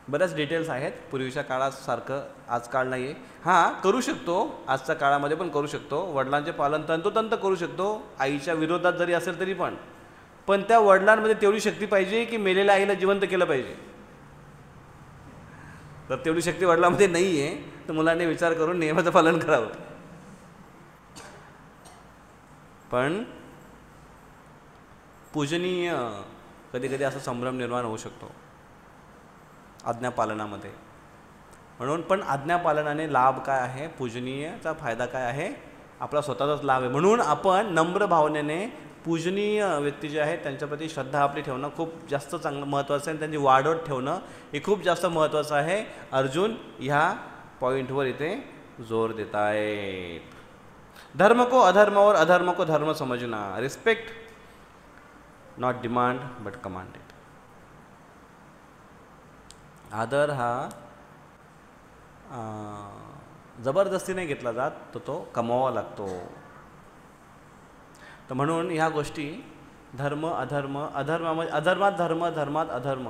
बऱ्याच डिटेल्स आहेत, पूर्वीच्या काळासारखं आजकाल नाही आहे. हां करू शकतो, आजच्या काळामध्ये पण करू शकतो, वडिलांचे पालन तंतोतंत करू शकतो, आईच्या विरोधात जरी असेल तरी पण त्या वडिलांमध्ये तेवढी शक्ती पाहिजे की मेलेल्या आईला जिवंत केलं पाहिजे. तर तेवढी शक्ती वडिलांमध्ये नाही आहे, तर मुलांनी विचार करून नियमाचं पालन करावं. पण पूजनीय कधी कधी असा संभ्रम निर्माण होऊ शकतो आज्ञापालनामध्ये. म्हणून पण आज्ञापालनाने लाभ काय आहे, पूजनीयचा फायदा काय आहे, आपला स्वतःचाच लाभ आहे. म्हणून आपण नम्र भावनेने पूजनीय व्यक्ती जे आहेत त्यांच्याप्रती श्रद्धा आपली ठेवणं खूप जास्त चांगलं महत्त्वाचं आहे, आणि त्यांची वाढवत ठेवणं हे खूप जास्त महत्त्वाचं आहे. अर्जुन ह्या पॉईंटवर इथे जोर देत आहेत. धर्म को अधर्म और अधर्म को धर्म समजना, respect not demand but commanded. आदर हा जबरदस्तीने घेतला जात, तो कमवावा लागतो. तर म्हणून ह्या गोष्टी धर्म अधर्म, अधर्मामध्ये अधर्मात धर्म, धर्मात अधर्म,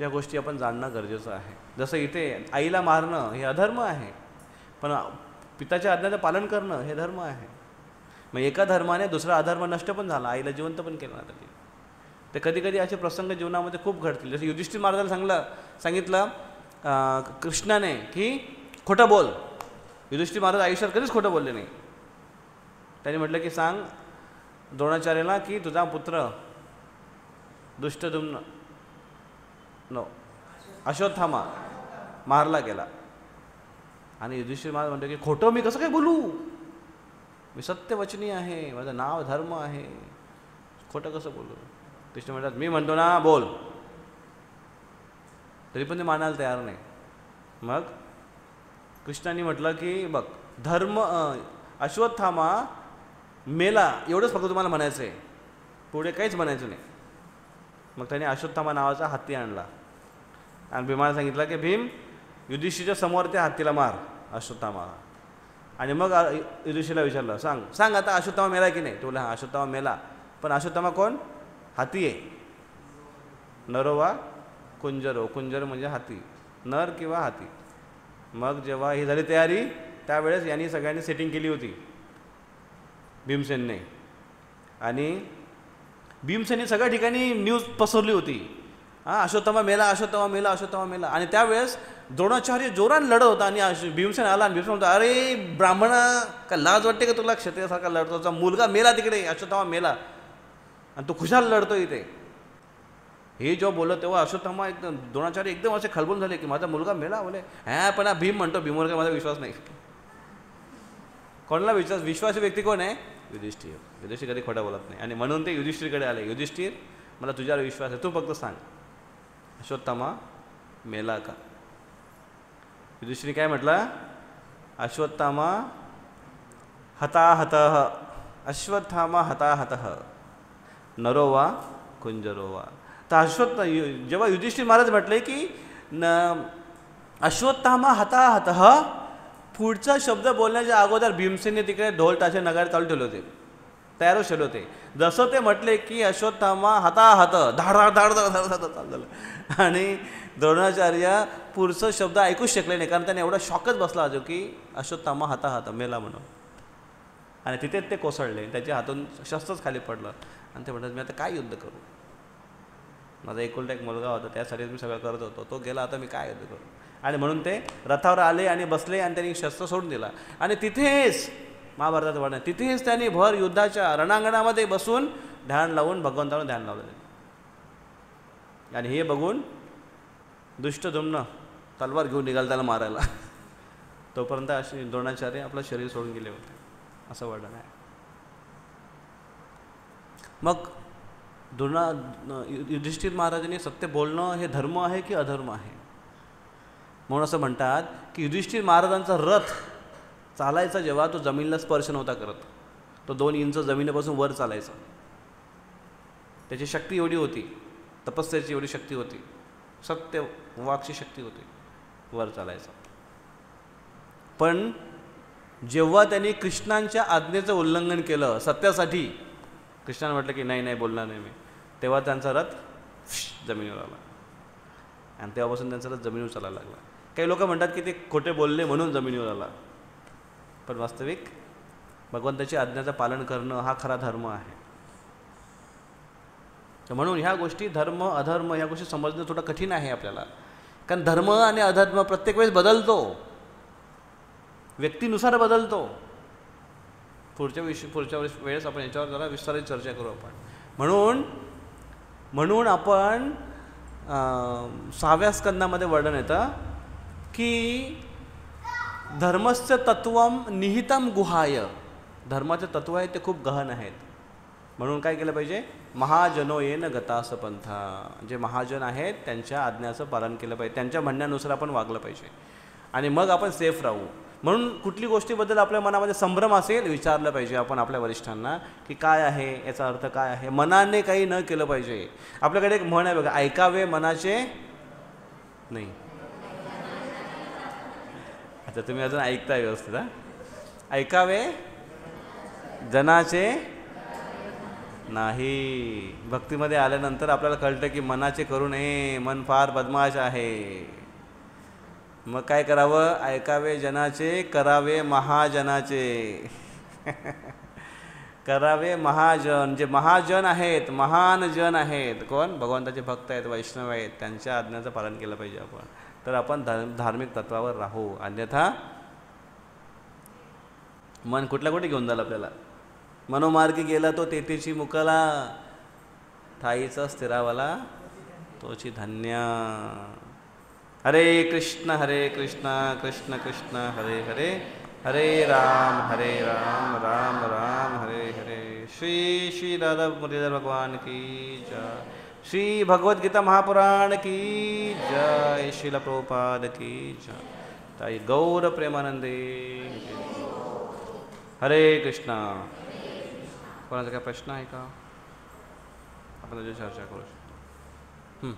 या गोष्टी आपण जाणणं गरजेचं आहे. जसं इथे आईला मारणं हे अधर्म आहे, पण पिताच्या आज्ञेचं पालन करणं हे धर्म आहे. मग एका धर्माने दुसरा अधर्म नष्ट पण झाला, आईला जिवंत पण केलं ना. ते कधी कधी असे प्रसंग जीवनामध्ये खूप घडतील. जसं युधिष्ठिर महाराजांना सांगितलं कृष्णाने की खोटं बोल. युधिष्ठिर महाराज आयुष्यात कधीच खोटं बोलले नाही. त्याने म्हटलं की सांग द्रोणाचार्याला की तुझा पुत्र दुष्टद्युम्न अश्वत्थामा मारला गेला. आणि युधिष्ठिर महाराज म्हणतो की खोटं मी कसं काय बोलू, मी सत्यवचनी आहे, माझं नाव धर्म आहे, खोटं कसं बोलू. कृष्ण म्हणतात मी म्हणतो ना बोल, तरी पण ते मानायला तयार नाही. मग कृष्णाने म्हटलं की बघ धर्म अश्वत्थामा मेला एवढंच फक्त तुम्हाला म्हणायचं आहे, पुढे काहीच म्हणायचं नाही. मग त्याने अश्वत्थामा नावाचा हत्ती आणला आणि भीमाला सांगितलं की भीम युधिष्ठिरच्या समोर त्या हत्तीला मार अश्वत्थामा. आणि मग युधिष्ठिरला विचारलं सांग सांग आता अश्वत्थामा मेला की नाही. तो बोला हां अश्वत्थामा मेला. पण अश्वत्थामा कोण, हाती आहे. नरो वा कुंजरो, कुंजर म्हणजे हाती, नर किंवा हाती. मग जेव्हा ही झाली तयारी त्यावेळेस यांनी सगळ्यांनी सेटिंग केली होती भीमसेनने. आणि भीमसेनने सगळ्या ठिकाणी न्यूज पसरली होती अश्वत्थामा मेला, अश्वत्थामा मेला, अश्वत्थामा मेला. आणि त्यावेळेस द्रोणाचार्य जोरान लढत होता आणि भीमसेन आला आणि भीमसेन म्हणतो अरे ब्राह्मणा का लाज वाटते का तुला, क्षत्रियासारखा लढतो, मुलगा मेला तिकडे, अश्वत्थामा मेला आणि तू खुशाल लढतो इथे. हे जेव्हा बोलत तेव्हा अश्वत्थामा एकदम द्रोणाचार्य एकदम असे खळबळून झाले की माझा मुलगा मेला. बोले हां पण भीम म्हणतो, भीमवर काय माझा विश्वास नाही. कोणाला विश्वासू व्यक्ती कोण आहे? युधिष्ठिर. युधिष्ठिर कधी खोटं बोलत नाही आणि म्हणून ते युधिष्ठिरकडे आले. युधिष्ठिर, मला तुझ्यावर विश्वास आहे, तू फक्त सांग अश्वत्थामा मेला का? युधिष्ठिर काय म्हटलं? अश्वत्थामा हताहतः, अश्वत्थामा हताहतः, नरो वा कुंजरो वा. तर जेव्हा युधिष्ठिर महाराज म्हटले की अश्वत्थामा हताहतः, पुढचा शब्द बोलण्याच्या अगोदर भीमसेनने तिकडे ढोल ताशे नगारे चालू ठेवले होते, तयारच ठेवले होते. जसं ते म्हटले की अश्वत्थामा हताहत, धाड धाड धाड धाड धाड धाड चालू झालं आणि द्रोणाचार्य पुढचं शब्द ऐकूच शकले नाही, कारण त्याने एवढा शॉकच बसला होता की अश्वत्थामा हताहत मेला म्हणून. आणि तिथेच ते कोसळले, त्याच्या हातून शस्त्रच खाली पडलं आणि ते म्हणतात मी आता काय युद्ध करू? माझा एकुलता एक मुलगा होता, त्यासाठी मी सगळं करत होतो, तो गेला, आता मी काय युद्ध करू? आणि म्हणून ते रथावर आले आणि बसले आणि त्यांनी शस्त्र सोडून दिला. आणि तिथेच महाभारतात वर्णन, तिथेच त्यांनी भर युद्धाच्या रणांगणामध्ये बसून ध्यान लावून भगवंताला ध्यान लावलं. आणि हे बघून दुष्टद्युम्न तलवार घेऊन निघाला त्याला मारायला. तोपर्यंत असे द्रोणाचार्य आपलं शरीर सोडून गेले होते, असं वर्णन आहे. मग युधिष्ठिर महाराजांनी सत्य बोलणं हे धर्म आहे की अधर्म आहे? म्हणून असं म्हणतात की युधिष्ठिर महाराजांचा रथ चालायचा जेव्हा तो जमिनीला स्पर्श नव्हता करत, तो 2 इंच जमिनीपासून वर चालायचा. त्याची शक्ती एवढी होती, तपस्येची एवढी शक्ती होती, सत्य वाकची शक्ती होती, वर चालायचा. पण जेव्हा त्यांनी कृष्णांच्या आज्ञेचं उल्लंघन केलं सत्यासाठी, कृष्णाने म्हटलं की नाही नाही बोलणार नाही मी, तेव्हा त्यांचा रथ जमिनीवर आला आणि तेव्हापासून त्यांचा रथ जमिनीवर चालायला लागला. काही लोक म्हणतात की ते खोटे बोलले म्हणून जमिनीवर आला, पण वास्तविक भगवंताची आज्ञेचं पालन करणं हा खरा धर्म आहे. तर म्हणून ह्या गोष्टी धर्म अधर्म ह्या गोष्टी समजणं थोडं कठीण आहे आपल्याला, कारण धर्म आणि अधर्म प्रत्येक वेळेस बदलतो, व्यक्तीनुसार बदलतो. पुढच्या वेळेस आपण याच्यावर जरा विस्तारित चर्चा करू आपण. म्हणून आपण 6व्या स्कंदामध्ये वर्णन येतं की धर्मस्य तत्वम निहितम गुहाय, धर्माचे तत्व आहे ते खूप गहन आहेत. म्हणून काय केलं पाहिजे? महाजनो येन गतास पंथा, जे महाजन आहेत त्यांच्या आज्ञाचं पालन केलं पाहिजे, त्यांच्या म्हणण्यानुसार आपण वागलं पाहिजे आणि मग आपण सेफ राहू. म्हणून कुठली गोष्टीबद्दल आपल्या मनामध्ये संभ्रम असेल विचारलं पाहिजे आपण आपल्या वरिष्ठांना की काय आहे, याचा अर्थ काय आहे. मनाने काही न केलं पाहिजे. आपल्याकडे एक म्हण आहे बघा, ऐकावे मनाचे नाही. आता तुम्ही अजून ऐकताय व्यवस्थित, ऐकावे जनाचे नाही. भक्तीमध्ये आल्यानंतर आपल्याला कळतं की मनाचे करू नये, मन फार बदमाश आहे. मग काय करावं? ऐकावे जनाचे, करावे महाजनाचे. करावे महाजन, जे महाजन आहेत, महान जन आहेत, कोण? भगवंताचे भक्त आहेत, वैष्णव आहेत, त्यांच्या आज्ञेचं पालन केलं पाहिजे आपण, तर आपण धार्मिक तत्वावर राहू. अन्यथा मन कुठल्या कुठे घेऊन जाईल आपल्याला. मनोमार्गी गेला तो तेथीची मुकला, ठाईचा स्थिरावाला तोची धन्य. हरे कृष्ण कृष्ण कृष्ण हरे हरे, हरे राम राम राम हरे हरे. श्री श्री दादा मुरलीधर भगवान की जय. श्री भगवद गीता महापुराण की जय. श्रील प्रभुपाद की जय. ताई गौर प्रेमानंदे. हरे कृष्णा. कोणाचा काय प्रश्न आहे का? आपण त्याची चर्चा करू शकतो.